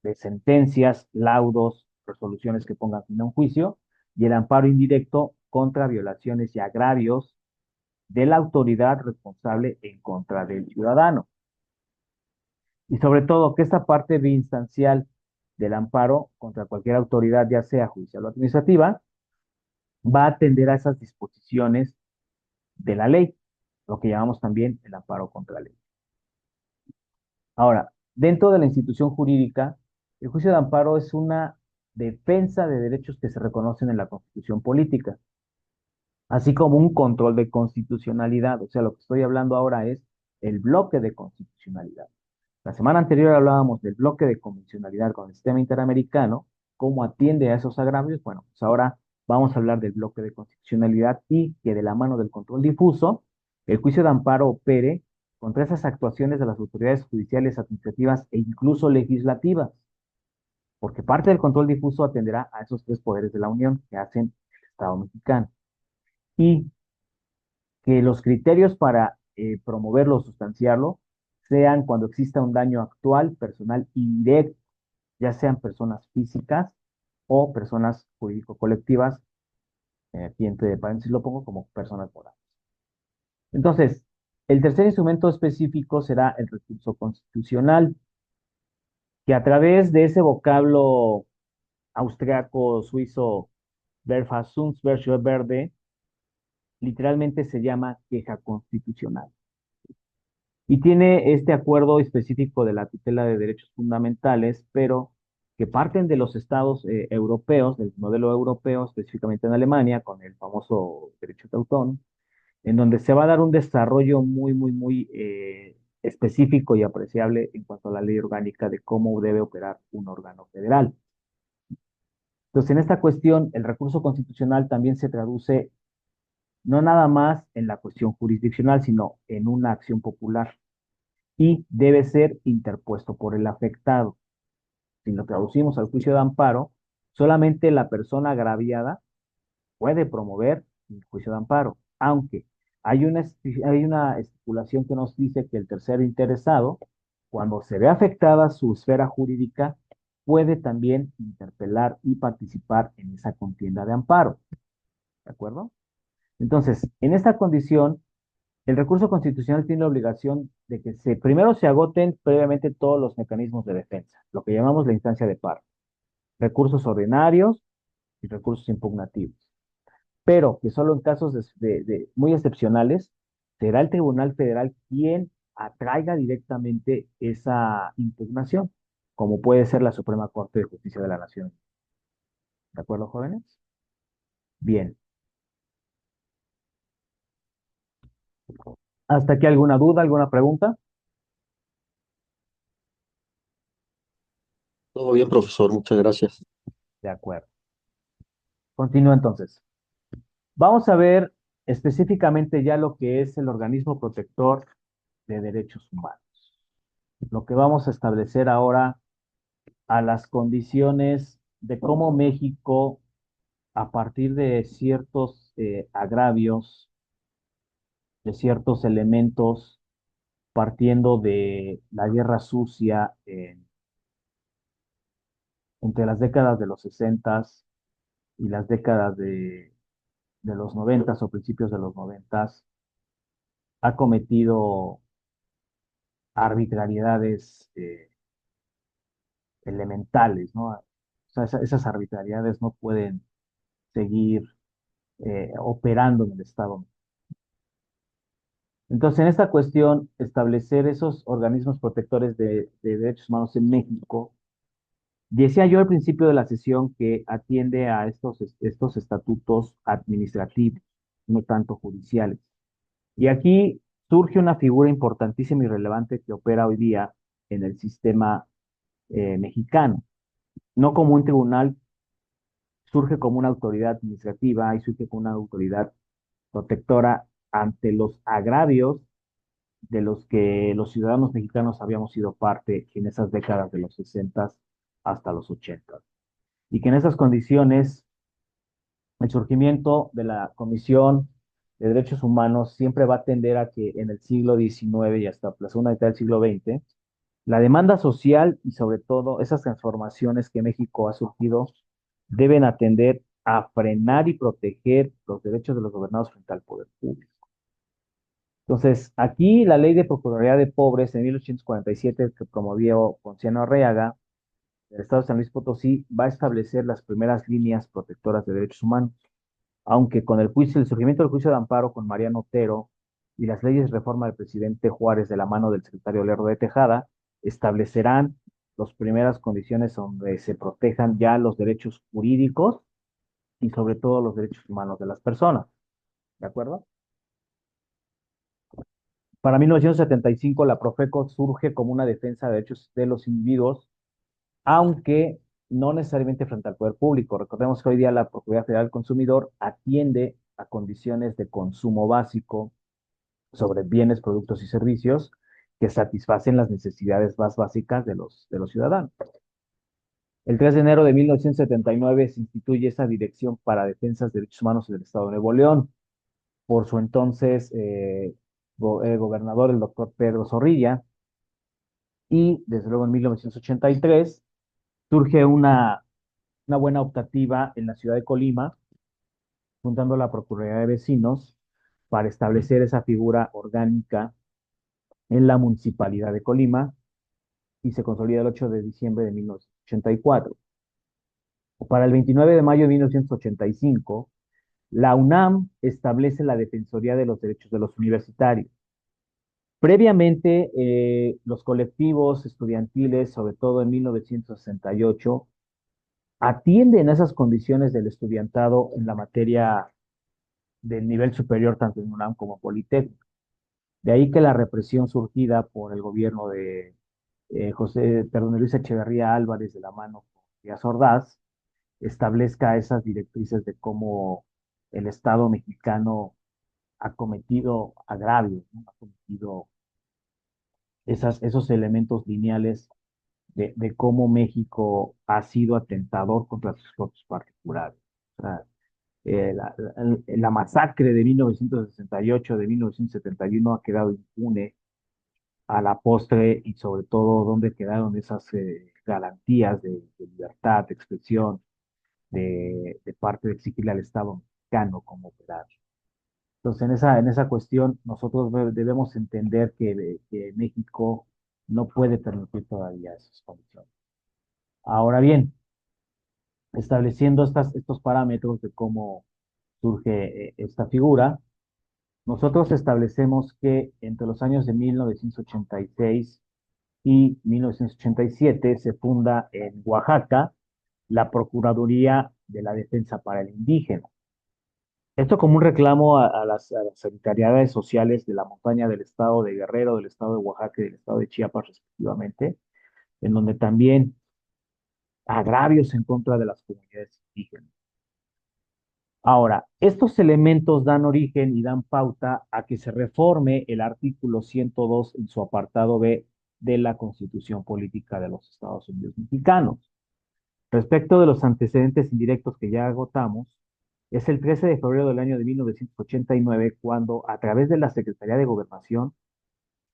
de sentencias, laudos, resoluciones que pongan fin a un juicio, y el amparo indirecto contra violaciones y agravios de la autoridad responsable en contra del ciudadano. Y sobre todo que esta parte instancial del amparo contra cualquier autoridad, ya sea judicial o administrativa, va a atender a esas disposiciones de la ley, lo que llamamos también el amparo contra la ley. Ahora, dentro de la institución jurídica, el juicio de amparo es una defensa de derechos que se reconocen en la Constitución política, así como un control de constitucionalidad. O sea, lo que estoy hablando ahora es el bloque de constitucionalidad. La semana anterior hablábamos del bloque de convencionalidad con el sistema interamericano, cómo atiende a esos agravios. Bueno, pues ahora vamos a hablar del bloque de constitucionalidad y que de la mano del control difuso, el juicio de amparo opere contra esas actuaciones de las autoridades judiciales, administrativas e incluso legislativas, porque parte del control difuso atenderá a esos tres poderes de la Unión que hacen el Estado mexicano y que los criterios para promoverlo o sustanciarlo sean cuando exista un daño actual, personal y directo, ya sean personas físicas o personas jurídico-colectivas, aquí entre paréntesis lo pongo como personas morales. Entonces, el tercer instrumento específico será el recurso constitucional, que a través de ese vocablo austriaco-suizo Verfassungsbeschwerde, literalmente se llama queja constitucional. Y tiene este acuerdo específico de la tutela de derechos fundamentales, pero que parten de los estados europeos, del modelo europeo, específicamente en Alemania, con el famoso derecho teutón, en donde se va a dar un desarrollo muy específico y apreciable en cuanto a la ley orgánica de cómo debe operar un órgano federal. Entonces, en esta cuestión, el recurso constitucional también se traduce no nada más en la cuestión jurisdiccional, sino en una acción popular y debe ser interpuesto por el afectado. Si lo traducimos al juicio de amparo, solamente la persona agraviada puede promover el juicio de amparo, aunque hay una estipulación que nos dice que el tercer interesado, cuando se ve afectada su esfera jurídica, puede también interpelar y participar en esa contienda de amparo. ¿De acuerdo? Entonces, en esta condición, el recurso constitucional tiene la obligación de que primero se agoten previamente todos los mecanismos de defensa, lo que llamamos la instancia de par, recursos ordinarios y recursos impugnativos. Pero que solo en casos muy excepcionales será el Tribunal Federal quien atraiga directamente esa impugnación, como puede ser la Suprema Corte de Justicia de la Nación. ¿De acuerdo, jóvenes? Bien. ¿Hasta aquí alguna duda, alguna pregunta? Todo bien, profesor, muchas gracias. De acuerdo. Continúa entonces. Vamos a ver específicamente ya lo que es el organismo protector de derechos humanos. Lo que vamos a establecer ahora a las condiciones de cómo México, a partir de ciertos agravios, de ciertos elementos, partiendo de la guerra sucia entre las décadas de los 60 y las décadas de los 90 o principios de los 90, ha cometido arbitrariedades elementales, ¿no? O sea, esas arbitrariedades no pueden seguir operando en el Estado. Entonces, en esta cuestión, establecer esos organismos protectores de derechos humanos en México, decía yo al principio de la sesión que atiende a estos estatutos administrativos, no tanto judiciales. Y aquí surge una figura importantísima y relevante que opera hoy día en el sistema mexicano, no como un tribunal, surge como una autoridad administrativa y surge como una autoridad protectora ante los agravios de los que los ciudadanos mexicanos habíamos sido parte en esas décadas de los 60 hasta los 80. Y que en esas condiciones el surgimiento de la Comisión de Derechos Humanos siempre va a tender a que en el siglo XIX y hasta la segunda mitad del siglo XX, la demanda social y sobre todo esas transformaciones que México ha surgido deben atender a frenar y proteger los derechos de los gobernados frente al poder público. Entonces, aquí la ley de Procuraduría de Pobres en 1847 que promovió Ponciano Arriaga, del Estado de San Luis Potosí, va a establecer las primeras líneas protectoras de derechos humanos. aunque con el surgimiento del juicio de amparo con Mariano Otero y las leyes de reforma del presidente Juárez de la mano del secretario Lerdo de Tejada, establecerán las primeras condiciones donde se protejan ya los derechos jurídicos y sobre todo los derechos humanos de las personas. ¿De acuerdo? Para 1975, la Profeco surge como una defensa de derechos de los individuos, aunque no necesariamente frente al poder público. Recordemos que hoy día la Procuraduría Federal del Consumidor atiende a condiciones de consumo básico sobre bienes, productos y servicios que satisfacen las necesidades más básicas de los ciudadanos. El 3 de enero de 1979 se instituye esa Dirección para Defensas de Derechos Humanos del Estado de Nuevo León por su entonces gobernador, el doctor Pedro Zorrilla, y desde luego en 1983 surge una buena optativa en la ciudad de Colima, fundando la Procuraduría de Vecinos para establecer esa figura orgánica en la municipalidad de Colima y se consolida el 8 de diciembre de 1984. Para el 29 de mayo de 1985, la UNAM establece la Defensoría de los Derechos de los Universitarios. Previamente, los colectivos estudiantiles, sobre todo en 1968, atienden a esas condiciones del estudiantado en la materia del nivel superior, tanto en UNAM como Politécnico. De ahí que la represión surgida por el gobierno de Luis Echeverría Álvarez de la mano con Díaz Ordaz, establezca esas directrices de cómo el Estado mexicano ha cometido agravios, ¿no? Ha cometido esos elementos lineales de cómo México ha sido atentador contra sus propios particulares. O sea, la masacre de 1968, de 1971 ha quedado impune a la postre y sobre todo dónde quedaron esas garantías de libertad, de expresión, de parte de exigirle al Estado mexicano como operar. Entonces, en esa cuestión, nosotros debemos entender que México no puede permitir todavía esas condiciones. Ahora bien, estableciendo estos parámetros de cómo surge esta figura, nosotros establecemos que entre los años de 1986 y 1987 se funda en Oaxaca la Procuraduría de la Defensa para el Indígena. Esto como un reclamo a las secretarías sociales de la montaña del estado de Guerrero, del estado de Oaxaca y del estado de Chiapas, respectivamente, en donde también agravios en contra de las comunidades indígenas. Ahora, estos elementos dan origen y dan pauta a que se reforme el artículo 102 en su apartado B de la Constitución Política de los Estados Unidos Mexicanos. Respecto de los antecedentes indirectos que ya agotamos, es el 13 de febrero del año de 1989 cuando, a través de la Secretaría de Gobernación,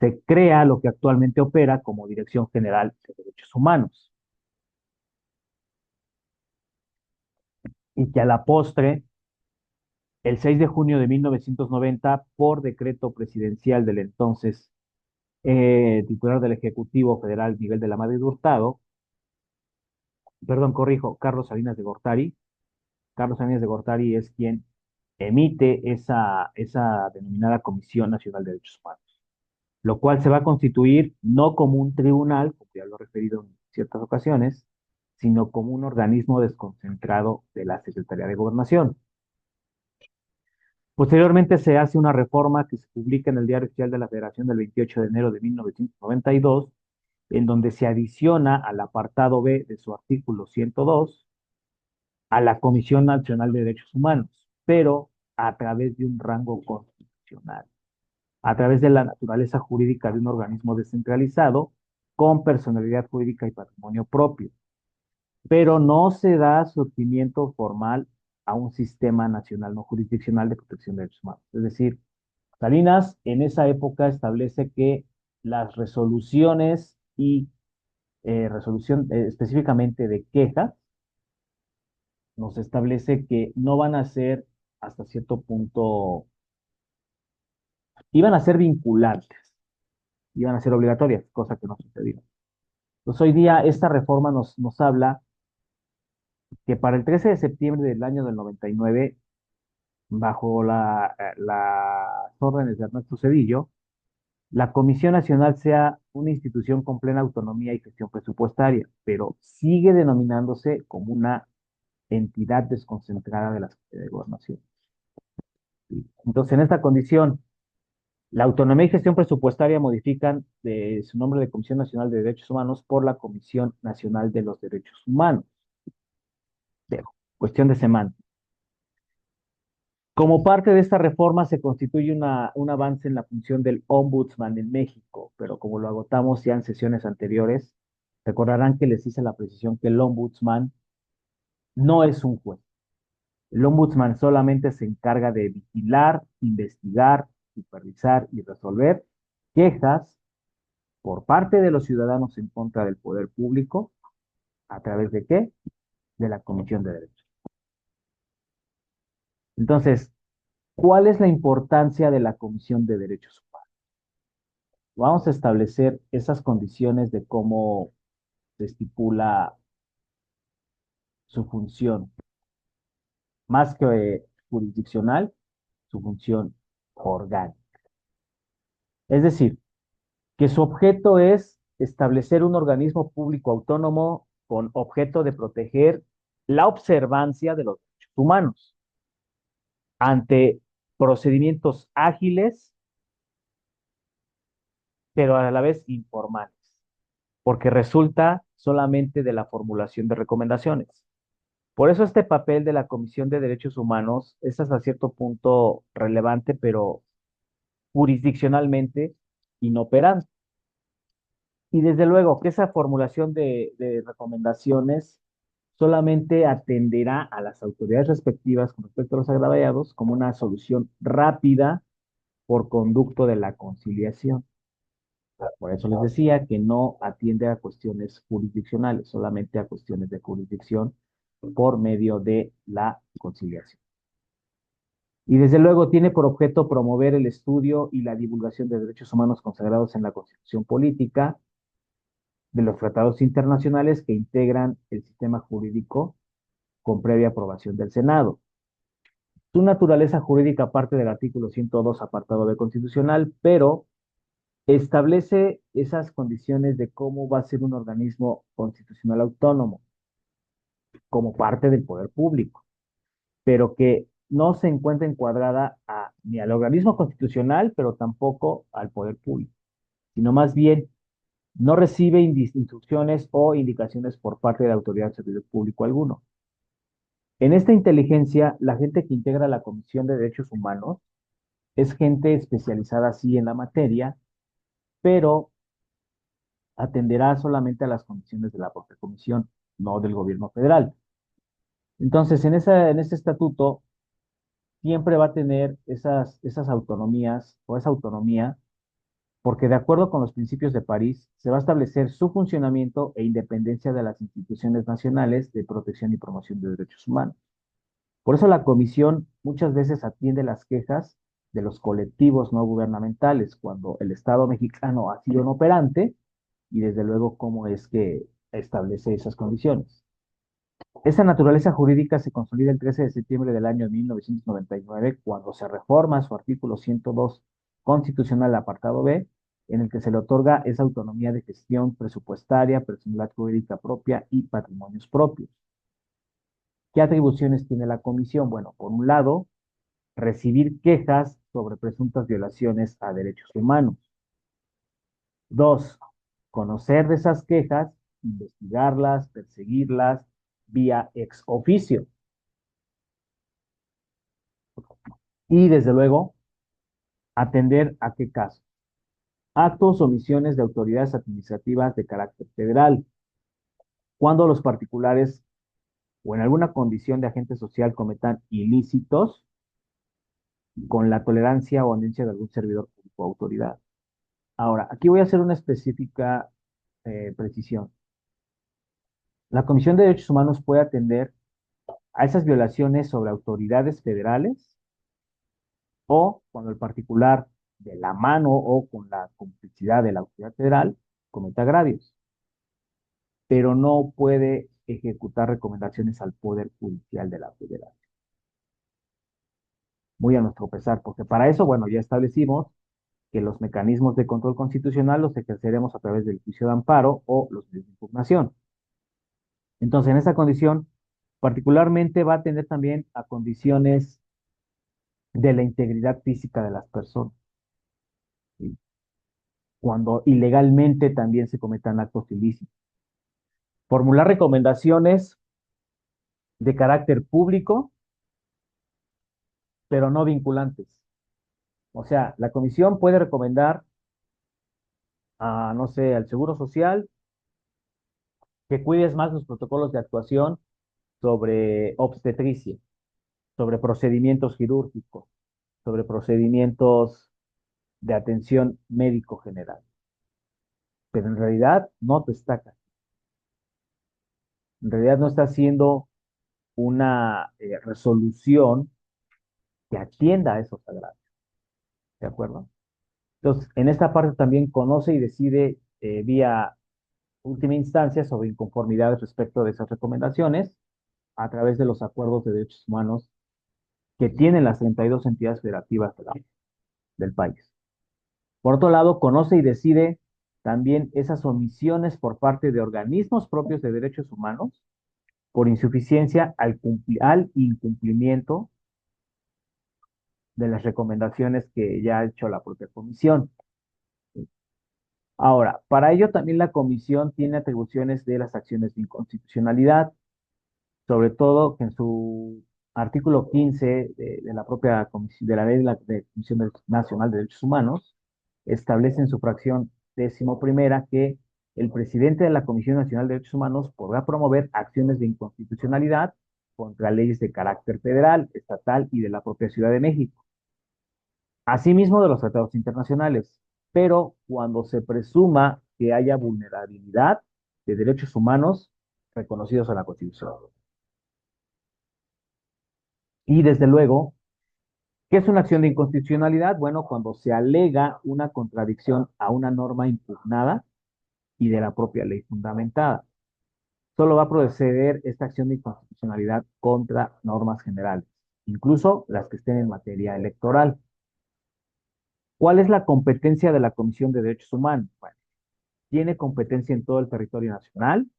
se crea lo que actualmente opera como Dirección General de Derechos Humanos y que a la postre, el 6 de junio de 1990, por decreto presidencial del entonces titular del Ejecutivo Federal Miguel de la Madrid Hurtado, perdón, corrijo, Carlos Salinas de Gortari es quien emite esa denominada Comisión Nacional de Derechos Humanos, lo cual se va a constituir no como un tribunal, como ya lo he referido en ciertas ocasiones, sino como un organismo desconcentrado de la Secretaría de Gobernación. Posteriormente se hace una reforma que se publica en el Diario Oficial de la Federación del 28 de enero de 1992, en donde se adiciona al apartado B de su artículo 102 a la Comisión Nacional de Derechos Humanos, pero a través de un rango constitucional, a través de la naturaleza jurídica de un organismo descentralizado con personalidad jurídica y patrimonio propio, pero no se da surgimiento formal a un sistema nacional no jurisdiccional de protección de derechos humanos. Es decir, Salinas en esa época establece que las resoluciones y resolución específicamente de quejas nos establece que no van a ser hasta cierto punto, iban a ser vinculantes, iban a ser obligatorias, cosa que no sucedió. Entonces hoy día esta reforma nos habla que para el 13 de septiembre del año del 99 bajo las órdenes de Ernesto Zedillo, la Comisión Nacional sea una institución con plena autonomía y gestión presupuestaria, pero sigue denominándose como una entidad desconcentrada de la Secretaría de Gobernación. Entonces, en esta condición, la autonomía y gestión presupuestaria modifican de su nombre de Comisión Nacional de Derechos Humanos por la Comisión Nacional de los Derechos Humanos. Pero, cuestión de semántica. Como parte de esta reforma se constituye un avance en la función del ombudsman en México, pero como lo agotamos ya en sesiones anteriores, recordarán que les hice la precisión que el ombudsman no es un juez. El ombudsman solamente se encarga de vigilar, investigar, supervisar y resolver quejas por parte de los ciudadanos en contra del poder público. ¿A través de qué? De la Comisión de Derechos. Entonces, ¿cuál es la importancia de la Comisión de Derechos Humanos? Vamos a establecer esas condiciones de cómo se estipula su función, más que jurisdiccional, su función orgánica. Es decir, que su objeto es establecer un organismo público autónomo con objeto de proteger la observancia de los derechos humanos ante procedimientos ágiles, pero a la vez informales, porque resulta solamente de la formulación de recomendaciones. Por eso este papel de la Comisión de Derechos Humanos es hasta cierto punto relevante, pero jurisdiccionalmente inoperante. Y desde luego que esa formulación de recomendaciones solamente atenderá a las autoridades respectivas con respecto a los agraviados como una solución rápida por conducto de la conciliación. Por eso les decía que no atiende a cuestiones jurisdiccionales, solamente a cuestiones de jurisdicción por medio de la conciliación. Y desde luego tiene por objeto promover el estudio y la divulgación de derechos humanos consagrados en la Constitución Política, de los tratados internacionales que integran el sistema jurídico con previa aprobación del Senado. Su naturaleza jurídica parte del artículo 102, apartado B constitucional, pero establece esas condiciones de cómo va a ser un organismo constitucional autónomo como parte del poder público, pero que no se encuentra encuadrada ni al organismo constitucional, pero tampoco al poder público, sino más bien no recibe instrucciones o indicaciones por parte de la autoridad de servidor público alguno. En esta inteligencia, la gente que integra la Comisión de Derechos Humanos es gente especializada así en la materia, pero atenderá solamente a las condiciones de la propia comisión, no del gobierno federal. Entonces, en ese estatuto siempre va a tener esas autonomías o esa autonomía, porque de acuerdo con los principios de París, se va a establecer su funcionamiento e independencia de las instituciones nacionales de protección y promoción de derechos humanos. Por eso la comisión muchas veces atiende las quejas de los colectivos no gubernamentales cuando el Estado mexicano ha sido inoperante y desde luego cómo es que establece esas condiciones. Esa naturaleza jurídica se consolida el 13 de septiembre del año 1999 cuando se reforma su artículo 102 constitucional apartado B, en el que se le otorga esa autonomía de gestión presupuestaria, personalidad jurídica propia y patrimonios propios. ¿Qué atribuciones tiene la comisión? Bueno, por un lado, recibir quejas sobre presuntas violaciones a derechos humanos. Dos, conocer de esas quejas, investigarlas, perseguirlas vía ex oficio. Y desde luego, atender a qué caso. Actos o omisiones de autoridades administrativas de carácter federal. Cuando los particulares o en alguna condición de agente social cometan ilícitos con la tolerancia o anuencia de algún servidor público o autoridad. Ahora, aquí voy a hacer una específica precisión. La Comisión de Derechos Humanos puede atender a esas violaciones sobre autoridades federales o cuando el particular de la mano o con la complicidad de la autoridad federal cometa agravios, pero no puede ejecutar recomendaciones al Poder Judicial de la Federación. muy a nuestro pesar, porque para eso, bueno, ya establecimos que los mecanismos de control constitucional los ejerceremos a través del juicio de amparo o los medios de impugnación. Entonces, en esa condición, particularmente va a atender también a condiciones de la integridad física de las personas, ¿sí? Cuando ilegalmente también se cometan actos ilícitos. Formular recomendaciones de carácter público, pero no vinculantes. O sea, la comisión puede recomendar a, no sé, al Seguro Social que cuides más los protocolos de actuación sobre obstetricia, sobre procedimientos quirúrgicos, sobre procedimientos de atención médico general. Pero en realidad no te está, en realidad no está haciendo una resolución que atienda a esos agravios, ¿de acuerdo? Entonces, en esta parte también conoce y decide vía última instancia sobre inconformidades respecto de esas recomendaciones a través de los acuerdos de derechos humanos que tienen las 32 entidades federativas del país. Por otro lado, conoce y decide también esas omisiones por parte de organismos propios de derechos humanos por insuficiencia al incumplimiento de las recomendaciones que ya ha hecho la propia comisión. Ahora, para ello también la comisión tiene atribuciones de las acciones de inconstitucionalidad, sobre todo que en su artículo 15 de la propia comisión, de la ley de Comisión Nacional de Derechos Humanos, establece en su fracción 11ª que el presidente de la Comisión Nacional de Derechos Humanos podrá promover acciones de inconstitucionalidad contra leyes de carácter federal, estatal y de la propia Ciudad de México, asimismo de los tratados internacionales, pero cuando se presuma que haya vulnerabilidad de derechos humanos reconocidos en la Constitución. Y desde luego, ¿qué es una acción de inconstitucionalidad? Bueno, cuando se alega una contradicción a una norma impugnada y de la propia ley fundamentada. Solo va a proceder esta acción de inconstitucionalidad contra normas generales, incluso las que estén en materia electoral. ¿Cuál es la competencia de la Comisión de Derechos Humanos? Bueno, tiene competencia en todo el territorio nacional,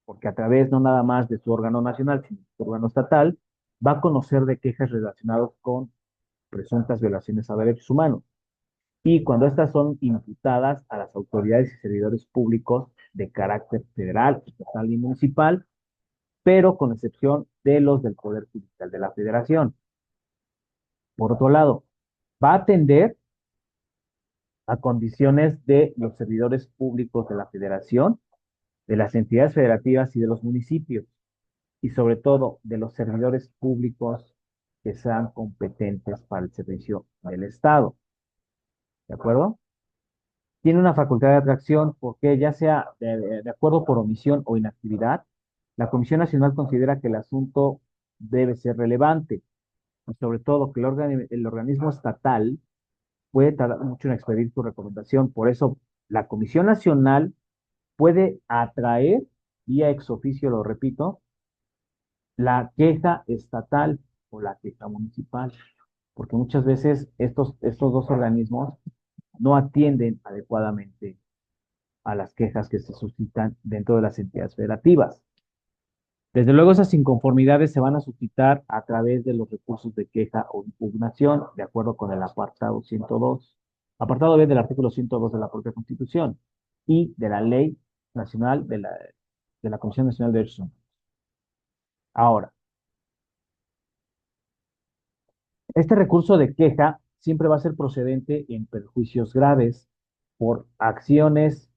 porque a través no nada más de su órgano nacional, sino de su órgano estatal, va a conocer de quejas relacionadas con presuntas violaciones a derechos humanos. Y cuando estas son imputadas a las autoridades y servidores públicos de carácter federal, estatal y municipal, pero con excepción de los del Poder Judicial de la Federación. Por otro lado, va a atender a condiciones de los servidores públicos de la Federación, de las entidades federativas y de los municipios, y sobre todo de los servidores públicos que sean competentes para el servicio del Estado. ¿De acuerdo? Tiene una facultad de atracción porque ya sea de acuerdo por omisión o inactividad, la Comisión Nacional considera que el asunto debe ser relevante, y sobre todo que el organismo estatal puede tardar mucho en expedir su recomendación. Por eso, la Comisión Nacional puede atraer, vía ex oficio, lo repito, la queja estatal o la queja municipal, porque muchas veces estos dos organismos no atienden adecuadamente a las quejas que se suscitan dentro de las entidades federativas. Desde luego, esas inconformidades se van a suscitar a través de los recursos de queja o impugnación, de acuerdo con el apartado 102, apartado B del artículo 102 de la propia Constitución y de la Ley Nacional de la Comisión Nacional de Derechos Humanos. Ahora, este recurso de queja siempre va a ser procedente en perjuicios graves por acciones,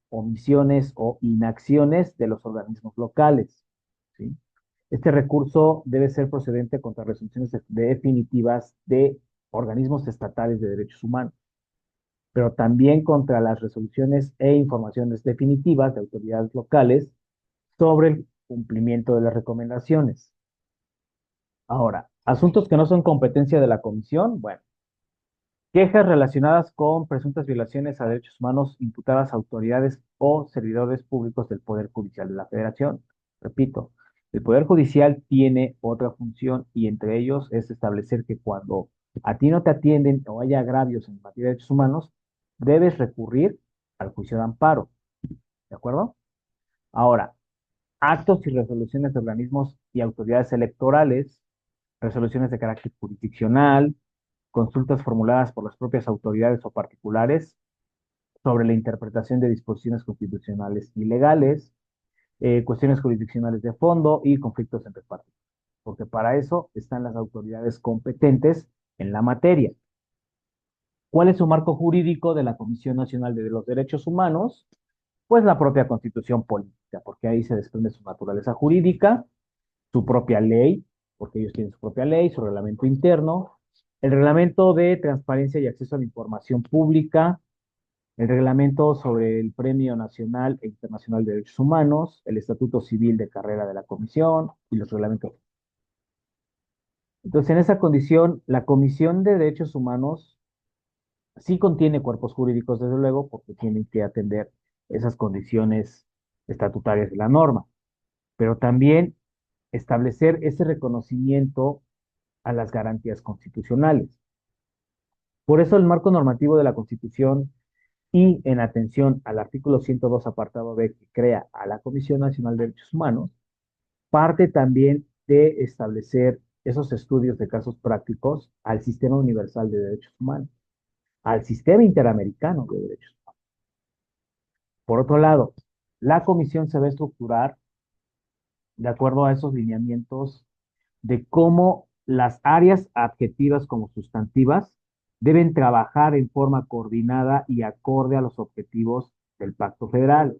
omisiones o inacciones de los organismos locales, ¿sí? Este recurso debe ser procedente contra resoluciones definitivas de organismos estatales de derechos humanos, pero también contra las resoluciones e informaciones definitivas de autoridades locales sobre el cumplimiento de las recomendaciones. Ahora, asuntos que no son competencia de la comisión, bueno, quejas relacionadas con presuntas violaciones a derechos humanos imputadas a autoridades o servidores públicos del Poder Judicial de la Federación. Repito, el Poder Judicial tiene otra función y entre ellos es establecer que cuando a ti no te atienden o hay agravios en materia de derechos humanos, debes recurrir al juicio de amparo, ¿de acuerdo? Ahora, actos y resoluciones de organismos y autoridades electorales, resoluciones de carácter jurisdiccional, consultas formuladas por las propias autoridades o particulares sobre la interpretación de disposiciones constitucionales y legales, cuestiones jurisdiccionales de fondo y conflictos entre partes, porque para eso están las autoridades competentes en la materia. ¿Cuál es su marco jurídico de la Comisión Nacional de los Derechos Humanos? Pues la propia Constitución Política, porque ahí se desprende su naturaleza jurídica, su propia ley, porque ellos tienen su propia ley, su reglamento interno, el reglamento de transparencia y acceso a la información pública, el reglamento sobre el Premio Nacional e Internacional de Derechos Humanos, el Estatuto Civil de Carrera de la Comisión y los reglamentos. Entonces, en esa condición, la Comisión de Derechos Humanos sí contiene cuerpos jurídicos, desde luego, porque tienen que atender esas condiciones estatutarias de la norma, pero también establecer ese reconocimiento a las garantías constitucionales. Por eso el marco normativo de la Constitución y en atención al artículo 102, apartado B, que crea a la Comisión Nacional de Derechos Humanos, parte también de establecer esos estudios de casos prácticos al Sistema Universal de Derechos Humanos, al Sistema Interamericano de Derechos Humanos. Por otro lado, la comisión se va a estructurar de acuerdo a esos lineamientos de cómo las áreas adjetivas como sustantivas deben trabajar en forma coordinada y acorde a los objetivos del Pacto Federal.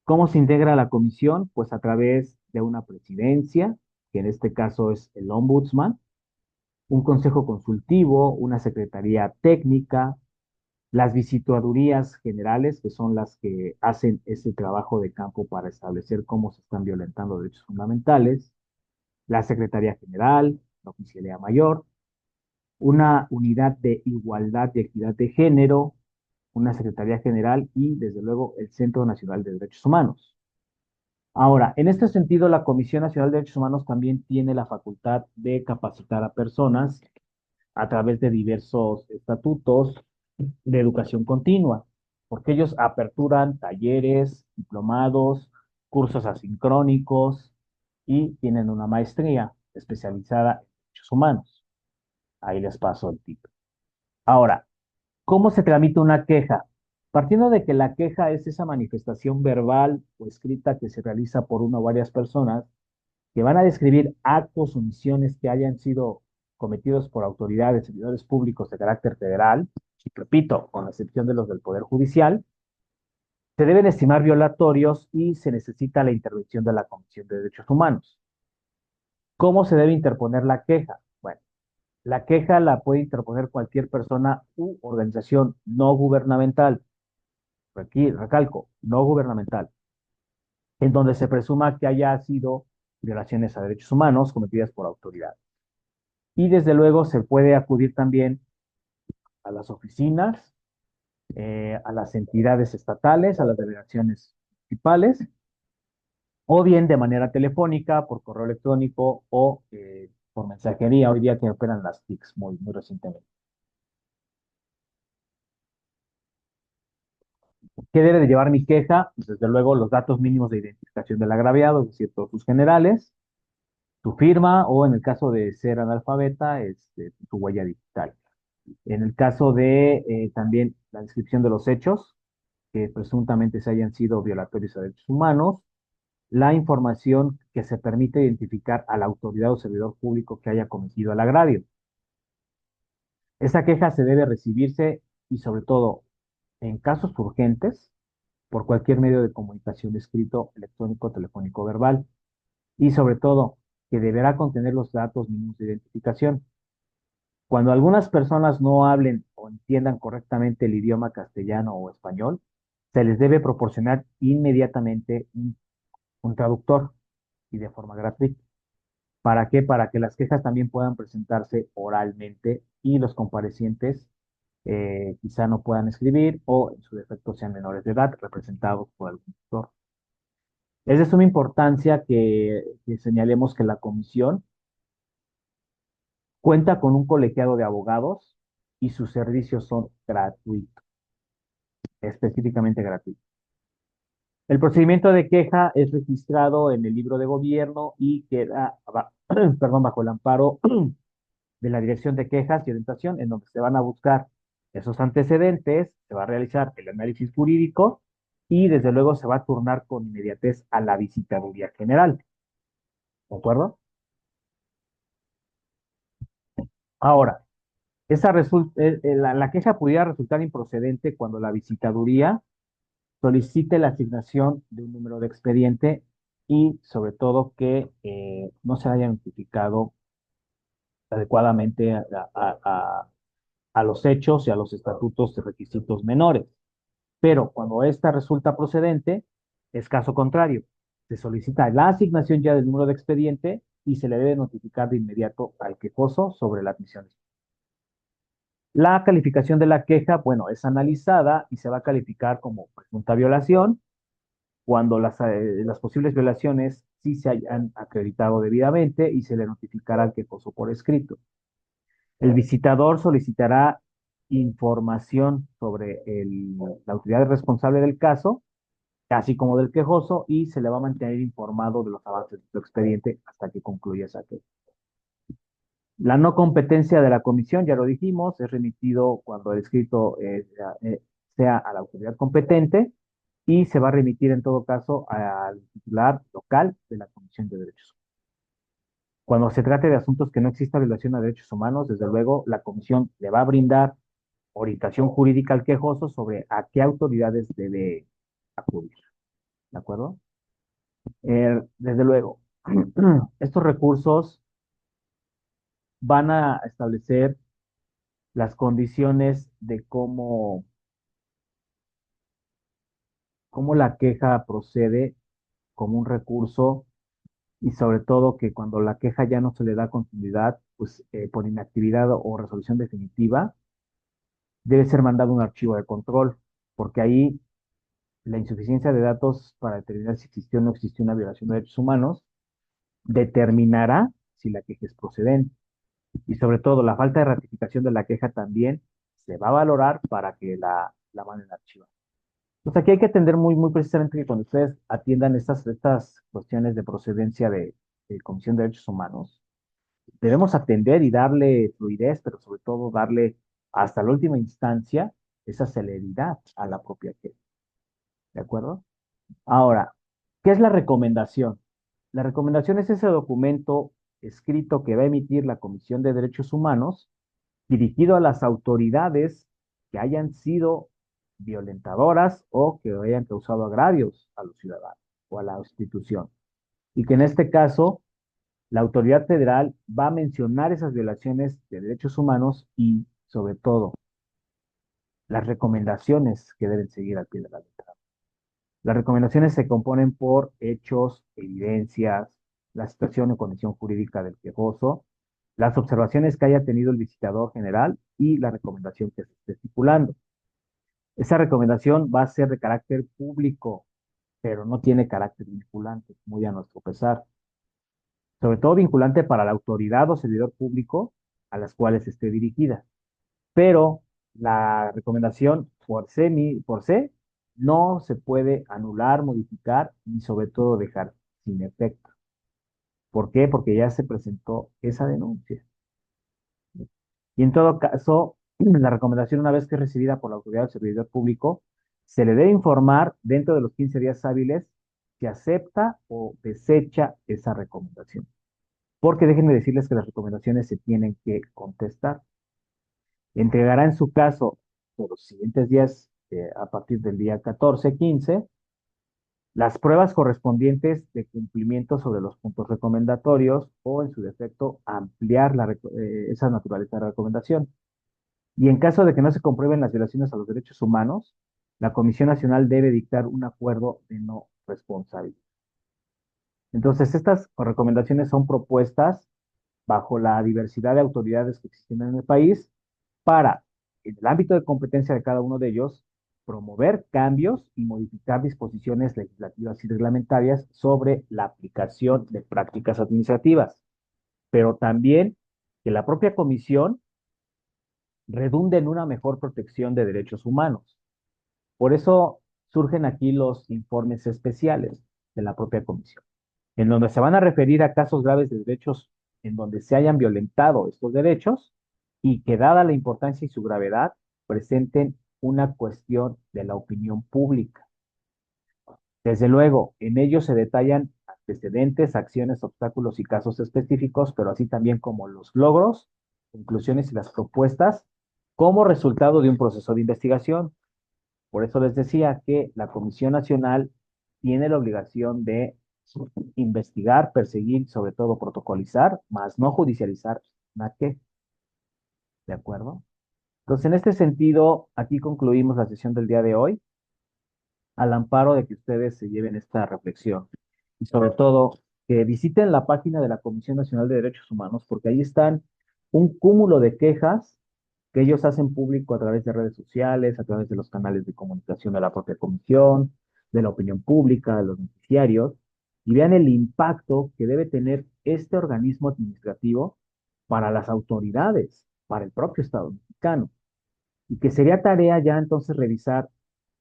¿Cómo se integra la comisión? Pues a través de una presidencia, que en este caso es el ombudsman, un consejo consultivo, una secretaría técnica, las visitadurías generales, que son las que hacen ese trabajo de campo para establecer cómo se están violentando derechos fundamentales, la Secretaría General, la Oficialía Mayor, una unidad de igualdad y equidad de género, una Secretaría General y, desde luego, el Centro Nacional de Derechos Humanos. Ahora, en este sentido, la Comisión Nacional de Derechos Humanos también tiene la facultad de capacitar a personas a través de diversos estatutos de educación continua, porque ellos aperturan talleres, diplomados, cursos asincrónicos y tienen una maestría especializada en derechos humanos. Ahí les paso el tip. Ahora, ¿cómo se tramita una queja? Partiendo de que la queja es esa manifestación verbal o escrita que se realiza por una o varias personas que van a describir actos o omisiones que hayan sido cometidos por autoridades, servidores públicos de carácter federal, y repito, con la excepción de los del Poder Judicial, se deben estimar violatorios y se necesita la intervención de la Comisión de Derechos Humanos. ¿Cómo se debe interponer la queja? Bueno, la queja la puede interponer cualquier persona u organización no gubernamental. Aquí recalco, no gubernamental, en donde se presuma que haya sido violaciones a derechos humanos cometidas por autoridad. Y desde luego se puede acudir también a las oficinas, a las entidades estatales, a las delegaciones municipales, o bien de manera telefónica, por correo electrónico o por mensajería, hoy día que operan las TICs muy recientemente. ¿Qué debe de llevar mi queja? Pues desde luego los datos mínimos de identificación del agraviado, es decir, todos sus generales, tu firma o en el caso de ser analfabeta, tu huella digital. En el caso de también la descripción de los hechos, que presuntamente se hayan sido violatorios a derechos humanos, la información que se permite identificar a la autoridad o servidor público que haya cometido el agravio. Esa queja se debe recibirse y sobre todo en casos urgentes por cualquier medio de comunicación escrito, electrónico, telefónico, verbal y sobre todo que deberá contener los datos mínimos de identificación. Cuando algunas personas no hablen o entiendan correctamente el idioma castellano o español, se les debe proporcionar inmediatamente un traductor y de forma gratuita. ¿Para qué? Para que las quejas también puedan presentarse oralmente y los comparecientes quizá no puedan escribir o en su defecto sean menores de edad, representados por algún tutor. Es de suma importancia que señalemos que la comisión Cuenta con un colegiado de abogados y sus servicios son gratuitos, específicamente gratuitos. El procedimiento de queja es registrado en el libro de gobierno y queda, perdón, bajo el amparo de la Dirección de Quejas y Orientación, en donde se van a buscar esos antecedentes, se va a realizar el análisis jurídico y desde luego se va a turnar con inmediatez a la visitaduría general. ¿De acuerdo? Ahora, la queja pudiera resultar improcedente cuando la visitaduría solicite la asignación de un número de expediente y sobre todo que no se haya notificado adecuadamente a los hechos y a los estatutos de requisitos menores. Pero cuando esta resulta procedente, es caso contrario. Se solicita la asignación ya del número de expediente y se le debe notificar de inmediato al quejoso sobre la admisión. La calificación de la queja, bueno, es analizada y se va a calificar como presunta violación cuando las posibles violaciones sí se hayan acreditado debidamente y se le notificará al quejoso por escrito. El visitador solicitará información sobre la autoridad responsable del caso, así como del quejoso, y se le va a mantener informado de los avances de su expediente hasta que concluya esa queja. La no competencia de la comisión, ya lo dijimos, es remitido cuando el escrito sea a la autoridad competente y se va a remitir en todo caso al titular local de la Comisión de Derechos Humanos. Cuando se trate de asuntos que no exista violación a derechos humanos, desde luego la comisión le va a brindar orientación jurídica al quejoso sobre a qué autoridades debe acudir. ¿De acuerdo? Desde luego, estos recursos van a establecer las condiciones de cómo la queja procede como un recurso y sobre todo que cuando la queja ya no se le da continuidad, pues por inactividad o resolución definitiva, debe ser mandado un archivo de control, porque ahí la insuficiencia de datos para determinar si existió o no existió una violación de derechos humanos determinará si la queja es procedente. Y sobre todo, la falta de ratificación de la queja también se va a valorar para que la manden archivar. Entonces, aquí hay que atender muy precisamente que cuando ustedes atiendan estas cuestiones de procedencia de Comisión de Derechos Humanos, debemos atender y darle fluidez, pero sobre todo darle hasta la última instancia esa celeridad a la propia queja. ¿De acuerdo? Ahora, ¿qué es la recomendación? La recomendación es ese documento escrito que va a emitir la Comisión de Derechos Humanos dirigido a las autoridades que hayan sido violentadoras o que hayan causado agravios a los ciudadanos o a la institución. Y que en este caso la autoridad federal va a mencionar esas violaciones de derechos humanos y sobre todo las recomendaciones que deben seguir al pie de la letra. Las recomendaciones se componen por hechos, evidencias, la situación o condición jurídica del quejoso, las observaciones que haya tenido el visitador general y la recomendación que se esté estipulando. Esa recomendación va a ser de carácter público, pero no tiene carácter vinculante, muy a nuestro pesar. Sobre todo vinculante para la autoridad o servidor público a las cuales esté dirigida. Pero la recomendación por se no se puede anular, modificar y sobre todo dejar sin efecto. ¿Por qué? Porque ya se presentó esa denuncia. Y en todo caso, la recomendación, una vez que es recibida por la autoridad o servidor público, se le debe informar dentro de los 15 días hábiles si acepta o desecha esa recomendación. Porque déjenme decirles que las recomendaciones se tienen que contestar. Entregará en su caso por los siguientes días, a partir del día 14, 15, las pruebas correspondientes de cumplimiento sobre los puntos recomendatorios o, en su defecto, ampliar esa naturaleza de recomendación. Y en caso de que no se comprueben las violaciones a los derechos humanos, la Comisión Nacional debe dictar un acuerdo de no responsabilidad. Entonces, estas recomendaciones son propuestas bajo la diversidad de autoridades que existen en el país para, en el ámbito de competencia de cada uno de ellos, promover cambios y modificar disposiciones legislativas y reglamentarias sobre la aplicación de prácticas administrativas, pero también que la propia comisión redunde en una mejor protección de derechos humanos. Por eso surgen aquí los informes especiales de la propia comisión, en donde se van a referir a casos graves de derechos en donde se hayan violentado estos derechos y que dada la importancia y su gravedad, presenten una cuestión de la opinión pública. Desde luego, en ellos se detallan antecedentes, acciones, obstáculos y casos específicos, pero así también como los logros, conclusiones y las propuestas como resultado de un proceso de investigación. Por eso les decía que la Comisión Nacional tiene la obligación de investigar, perseguir, sobre todo protocolizar, más no judicializar nada que, ¿de acuerdo? Entonces, en este sentido, aquí concluimos la sesión del día de hoy, al amparo de que ustedes se lleven esta reflexión y sobre todo que visiten la página de la Comisión Nacional de Derechos Humanos, porque ahí están un cúmulo de quejas que ellos hacen público a través de redes sociales, a través de los canales de comunicación de la propia comisión, de la opinión pública, de los noticiarios, y vean el impacto que debe tener este organismo administrativo para las autoridades, para el propio Estado mexicano, y que sería tarea ya entonces revisar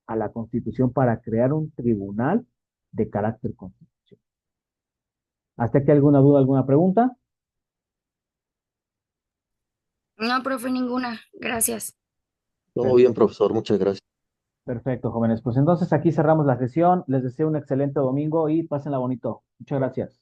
a la Constitución para crear un tribunal de carácter constitucional. ¿Hasta aquí alguna duda, alguna pregunta? No, profe, ninguna. Gracias. Todo Per- bien, profesor, muchas gracias. Perfecto, jóvenes. Pues entonces aquí cerramos la sesión. Les deseo un excelente domingo y pásenla bonito. Muchas gracias.